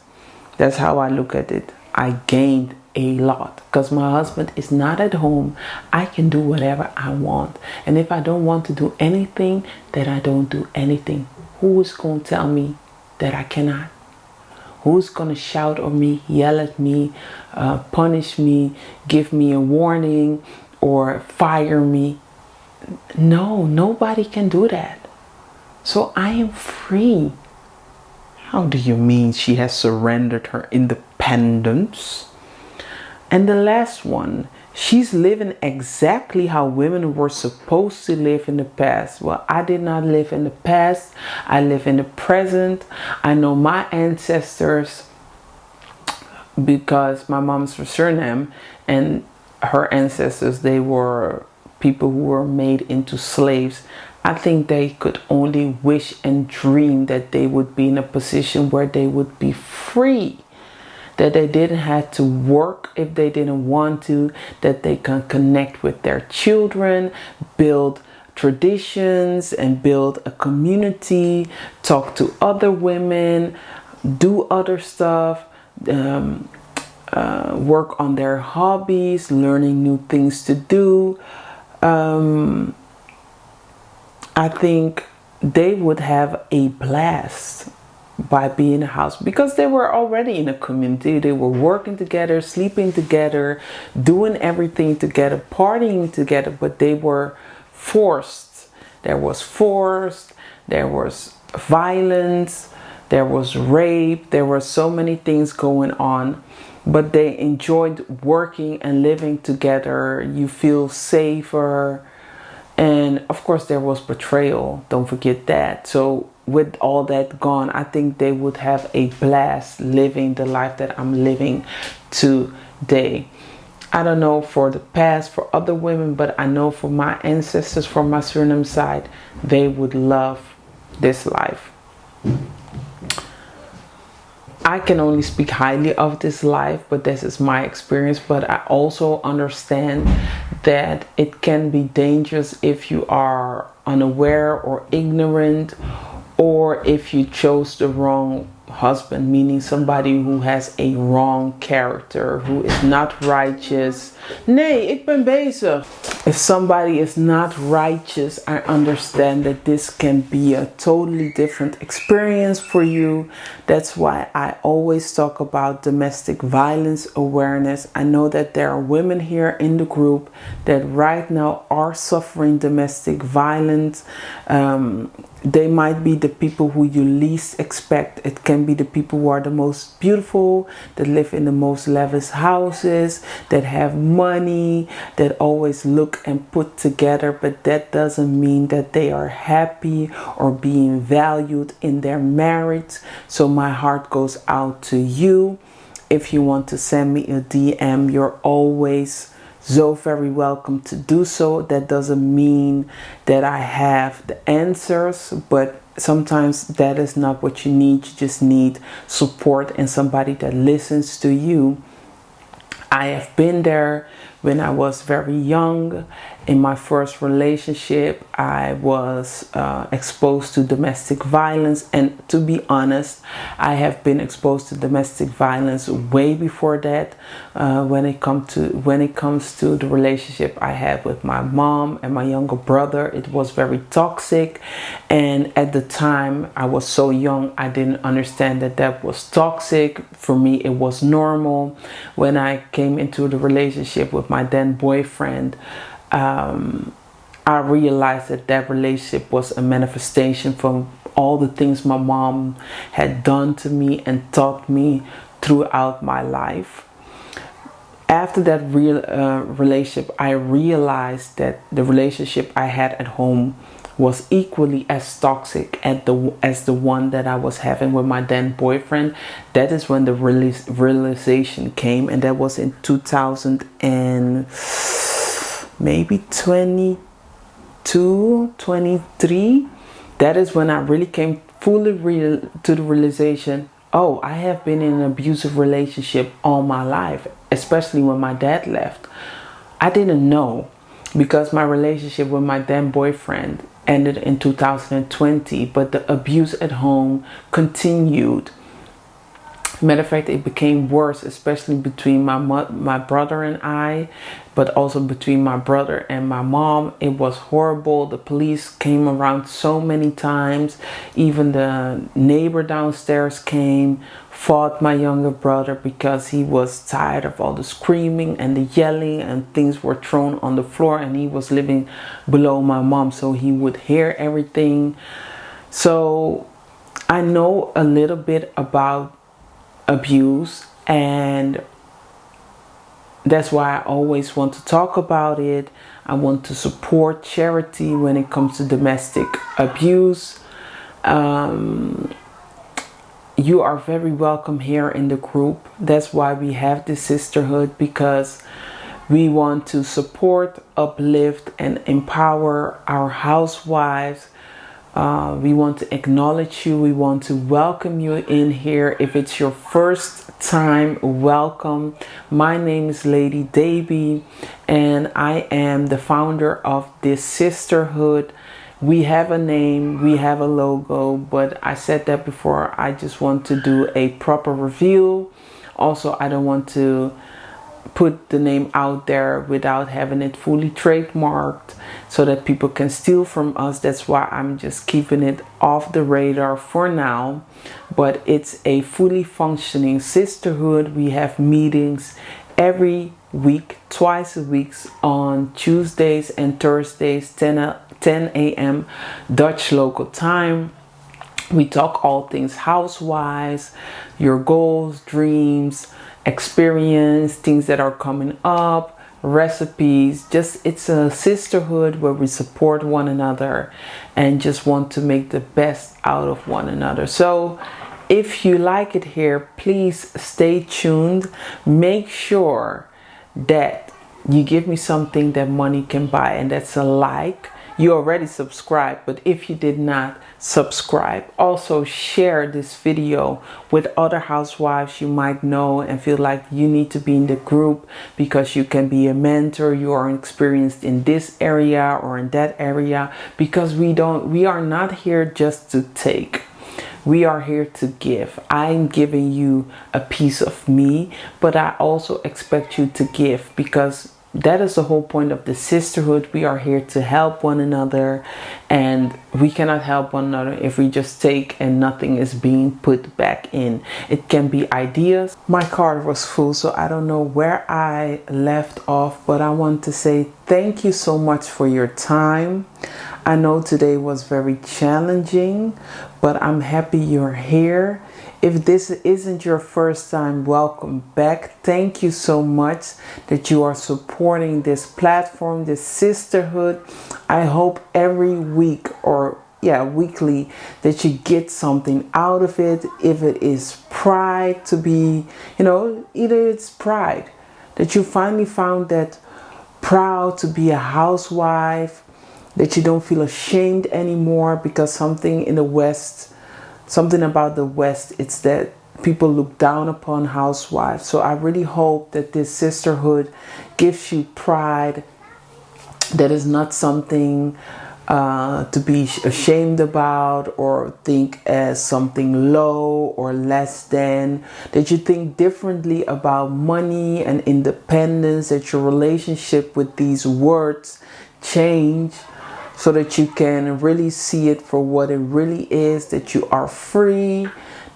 That's how I look at it. I gained a lot because my husband is not at home. I can do whatever I want. And if I don't want to do anything, then I don't do anything. Who is going to tell me that I cannot? Who's going to shout at me, yell at me, punish me, give me a warning, or fire me? No, nobody can do that. So I am free. How do you mean she has surrendered her independence? And the last one, she's living exactly how women were supposed to live in the past. Well, I did not live in the past. I live in the present. I know my ancestors because my mom's from Suriname, and her ancestors, they were people who were made into slaves. I think they could only wish and dream that they would be in a position where they would be free, that they didn't have to work if they didn't want to, that they can connect with their children, build traditions and build a community, talk to other women, do other stuff, work on their hobbies, learning new things to do. I think they would have a blast by being in a house because they were already in a community. They were working together, sleeping together, doing everything together, partying together, but they were forced. There was forced, there was violence, there was rape, there were so many things going on, but they enjoyed working and living together. You feel safer. And of course there was betrayal, don't forget that. So with all that gone, I think they would have a blast living the life that I'm living today. I don't know for the past for other women, but I know for my ancestors, from my Suriname side, they would love this life. I can only speak highly of this life, but this is my experience. But I also understand that it can be dangerous if you are unaware or ignorant, or if you chose the wrong husband, meaning somebody who has a wrong character, who is not righteous. Nee, ik ben bezig. If somebody is not righteous, I understand that this can be a totally different experience for you. That's why I always talk about domestic violence awareness. I know that there are women here in the group that right now are suffering domestic violence. They might be the people who you least expect. It can be the people who are the most beautiful, that live in the most lavish houses, that have money, that always look and put together, but that doesn't mean that they are happy or being valued in their marriage. So my heart goes out to you. If you want to send me a DM, you're always so very welcome to do so. That doesn't mean that I have the answers, but sometimes that is not what you need. You just need support and somebody that listens to you. I have been there when I was very young. In my first relationship, I was exposed to domestic violence, and to be honest, I have been exposed to domestic violence way before that. When it comes to the relationship I had with my mom and my younger brother, it was very toxic, and at the time I was so young, I didn't understand that that was toxic. For me, it was normal. When I came into the relationship with my then boyfriend, I realized that that relationship was a manifestation from all the things my mom had done to me and taught me throughout my life. After that relationship, I realized that the relationship I had at home was equally as toxic as the one that I was having with my then boyfriend. That is when the realization came, and that was in 2000 and maybe 22, 23. That is when I really came fully to the realization, oh, I have been in an abusive relationship all my life, especially when my dad left. I didn't know, because my relationship with my then boyfriend ended in 2020, but the abuse at home continued. Matter of fact, it became worse, especially between my brother and I, but also between my brother and my mom. It was horrible. The police came around so many times. Even the neighbor downstairs came, fought my younger brother because he was tired of all the screaming and the yelling, and things were thrown on the floor, and he was living below my mom, so he would hear everything. So I know a little bit about abuse, and that's why I always want to talk about it. I want to support charity when it comes to domestic abuse. You are very welcome here in the group. That's why we have this sisterhood, because we want to support, uplift, and empower our housewives. We want to acknowledge you. We want to welcome you in here. If it's your first time, welcome. My name is Lady Davy, and I am the founder of this sisterhood. We have a name, we have a logo, but I said that before. I just want to do a proper reveal. Also, I don't want to put the name out there without having it fully trademarked so that people can steal from us. That's why I'm just keeping it off the radar for now. But it's a fully functioning sisterhood. We have meetings every week, twice a week, on Tuesdays and Thursdays, 10 a.m. Dutch local time. We talk all things housewives, your goals, dreams, experience, things that are coming up, recipes. Just, it's a sisterhood where we support one another and just want to make the best out of one another. So if you like it here, please stay tuned. Make sure that you give me something that money can buy, and that's a like. You already subscribed, but if you did not subscribe, also share this video with other housewives you might know and feel like you need to be in the group, because you can be a mentor, you are experienced in this area or in that area, because we are not here just to take. We are here to give. I'm giving you a piece of me, but I also expect you to give, because that is the whole point of the sisterhood. We are here to help one another, and we cannot help one another if we just take and nothing is being put back in. It can be ideas. My card was full, so I don't know where I left off, but I want to say thank you so much for your time. I know today was very challenging, but I'm happy you're here. If this isn't your first time, welcome back. Thank you so much that you are supporting this platform, this sisterhood. I hope every week, or weekly, that you get something out of it. If it is pride to be, either it's pride that you finally found that proud to be a housewife, that you don't feel ashamed anymore, because something about the West, it's that people look down upon housewives. So I really hope that this sisterhood gives you pride, that is not something to be ashamed about or think as something low or less than, that you think differently about money and independence, that your relationship with these words change, so that you can really see it for what it really is, that you are free,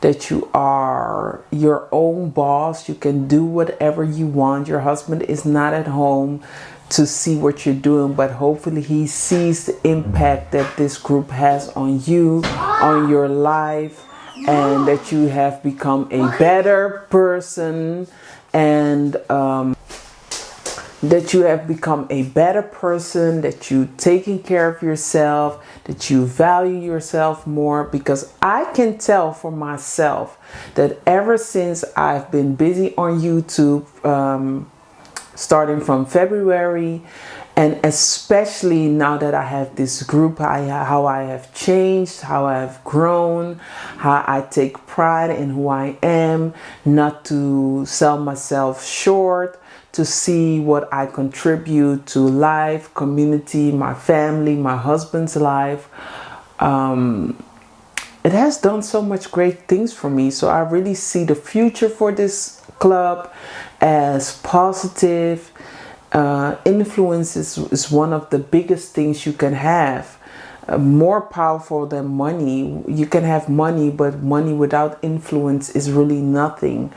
that you are your own boss. You can do whatever you want. Your husband is not at home to see what you're doing, but hopefully he sees the impact that this group has on you, on your life, and that you have become a better person, and that you have become a better person, that you taking care of yourself, that you value yourself more. Because I can tell for myself that ever since I've been busy on YouTube, starting from February, and especially now that I have this group, how I have changed, how I have grown, how I take pride in who I am, not to sell myself short, to see what I contribute to life, community, my family, my husband's life. It has done so much great things for me. So I really see the future for this club as positive. Influence is one of the biggest things you can have. More powerful than money. You can have money, but money without influence is really nothing.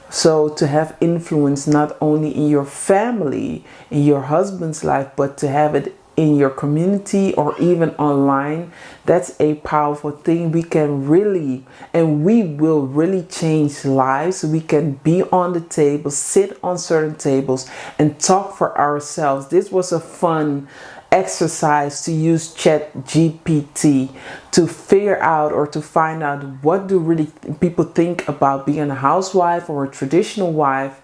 So to have influence not only in your family, in your husband's life, but to have it in your community or even online, that's a powerful thing. We can really, and we will really change lives. We can be on the table, sit on certain tables and talk for ourselves. This was a fun exercise to use ChatGPT to figure out or to find out what do really people think about being a housewife or a traditional wife.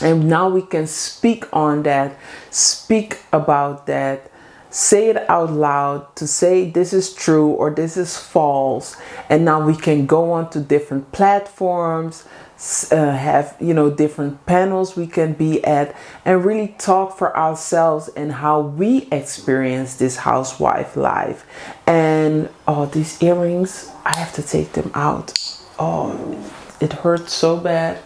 And now we can speak on that, speak about that, say it out loud, to say this is true or this is false. And now we can go on to different platforms, have different panels we can be at, and really talk for ourselves and how we experience this housewife life. And these earrings, I have to take them out. It hurts so bad.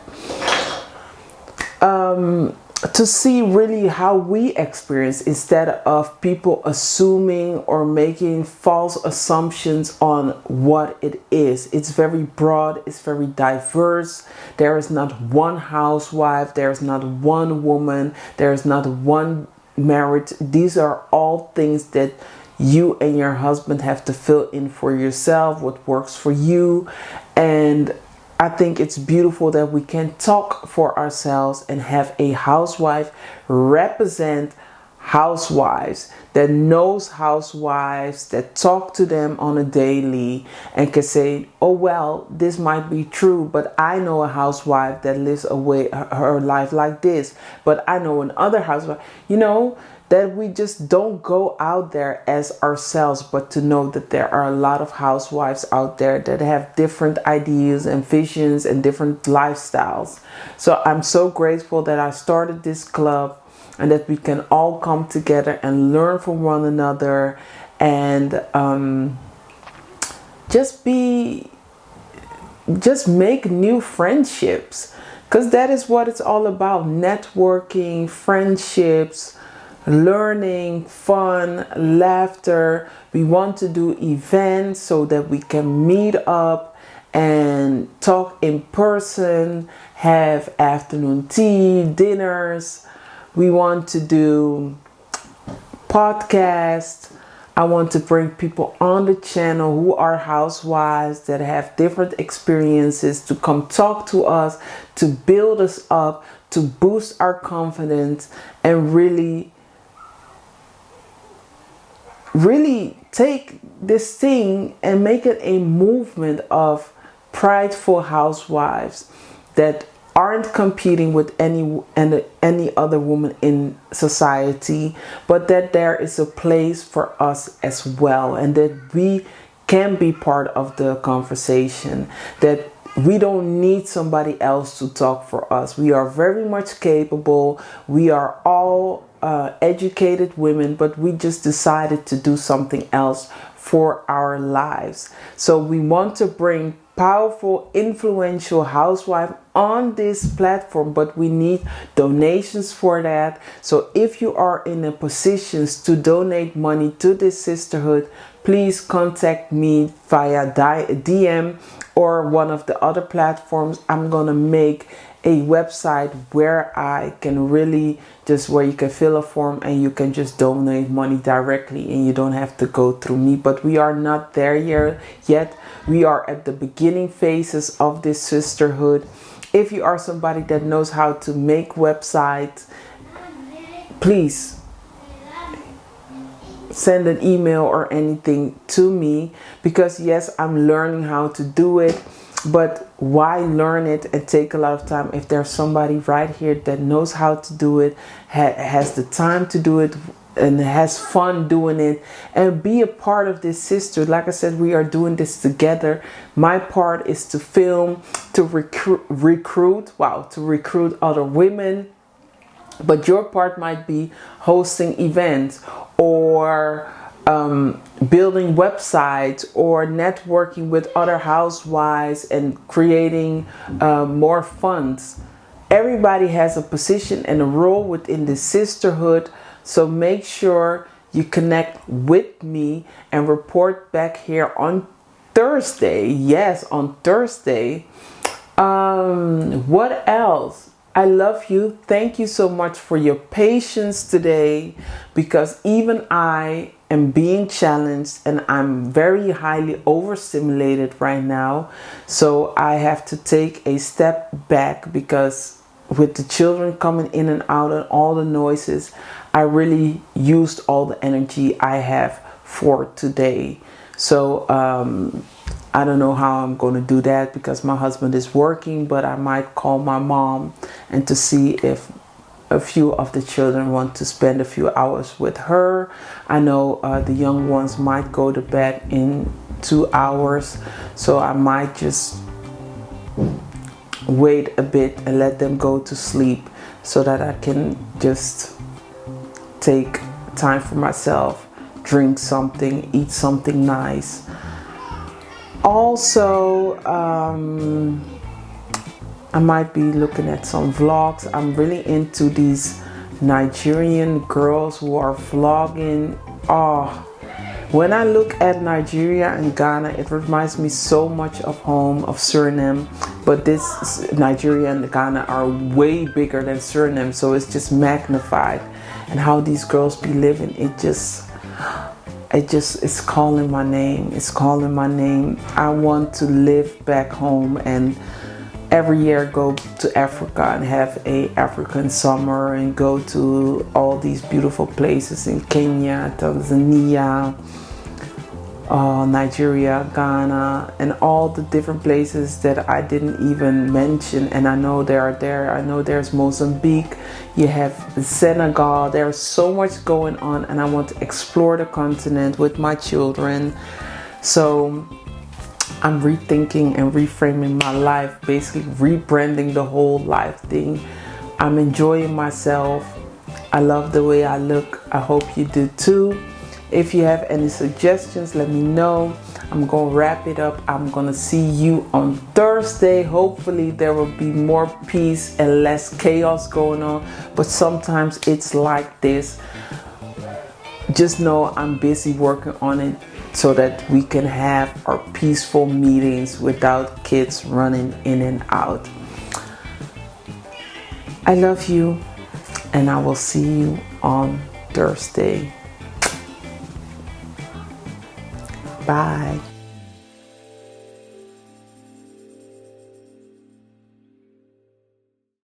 To see really how we experience, instead of people assuming or making false assumptions on what it is. It's very broad, it's very diverse. There is not one housewife, there is not one woman, there is not one marriage. These are all things that you and your husband have to fill in for yourself, what works for you. And I think it's beautiful that we can talk for ourselves and have a housewife represent housewives, that knows housewives, that talk to them on a daily and can say, oh well, this might be true, but I know a housewife that lives away her life like this, but I know another housewife, that we just don't go out there as ourselves, but to know that there are a lot of housewives out there that have different ideas and visions and different lifestyles. So I'm so grateful that I started this club and that we can all come together and learn from one another and just make new friendships, because that is what it's all about. Networking, friendships, learning, fun, laughter. We want to do events so that we can meet up and talk in person, have afternoon tea, dinners. We want to do podcasts. I want to bring people on the channel who are housewives that have different experiences to come talk to us, to build us up, to boost our confidence, and really take this thing and make it a movement of prideful housewives that aren't competing with any other woman in society, but that there is a place for us as well, and that we can be part of the conversation, that we don't need somebody else to talk for us. We are very much capable. We are all educated women, but we just decided to do something else for our lives. So we want to bring powerful, influential housewife on this platform, but we need donations for that. So if you are in a position to donate money to this sisterhood, please contact me via DM or one of the other platforms. I'm gonna make a website where I can really where you can fill a form and you can just donate money directly and you don't have to go through me. But we are not there yet. We are at the beginning phases of this sisterhood. If you are somebody that knows how to make websites, please send an email or anything to me, because yes, I'm learning how to do it. But why learn it and take a lot of time if there's somebody right here that knows how to do it, has the time to do it, and has fun doing it, and be a part of this sister. Like I said, we are doing this together. My part is to film, to recruit other women. But your part might be hosting events, or building websites, or networking with other housewives and creating more funds. Everybody has a position and a role within the sisterhood. So make sure you connect with me and report back here on Thursday. Yes, on Thursday. What else? I love you. Thank you so much for your patience today, because even I am being challenged and I'm very highly overstimulated right now. So I have to take a step back, because with the children coming in and out and all the noises, I really used all the energy I have for today. So I don't know how I'm going to do that, because my husband is working, but I might call my mom and to see if a few of the children want to spend a few hours with her. I know the young ones might go to bed in 2 hours, so I might just wait a bit and let them go to sleep so that I can just take time for myself, drink something, eat something nice. Also, I might be looking at some vlogs. I'm really into these Nigerian girls who are vlogging. Oh, when I look at Nigeria and Ghana, it reminds me so much of home, of Suriname. But this Nigeria and Ghana are way bigger than Suriname, so it's just magnified. And how these girls be living, it's calling my name. It's calling my name. I want to live back home and every year go to Africa and have a African summer and go to all these beautiful places in Kenya, Tanzania, Nigeria, Ghana, and all the different places that I didn't even mention, and I know they are there. I know there's Mozambique, you have Senegal. There's so much going on, and I want to explore the continent with my children. So I'm rethinking and reframing my life, basically rebranding the whole life thing. I'm enjoying myself. I love the way I look. I hope you do too. If you have any suggestions, let me know. I'm going to wrap it up. I'm going to see you on Thursday. Hopefully there will be more peace and less chaos going on. But sometimes it's like this. Just know I'm busy working on it so that we can have our peaceful meetings without kids running in and out. I love you, and I will see you on Thursday. Bye.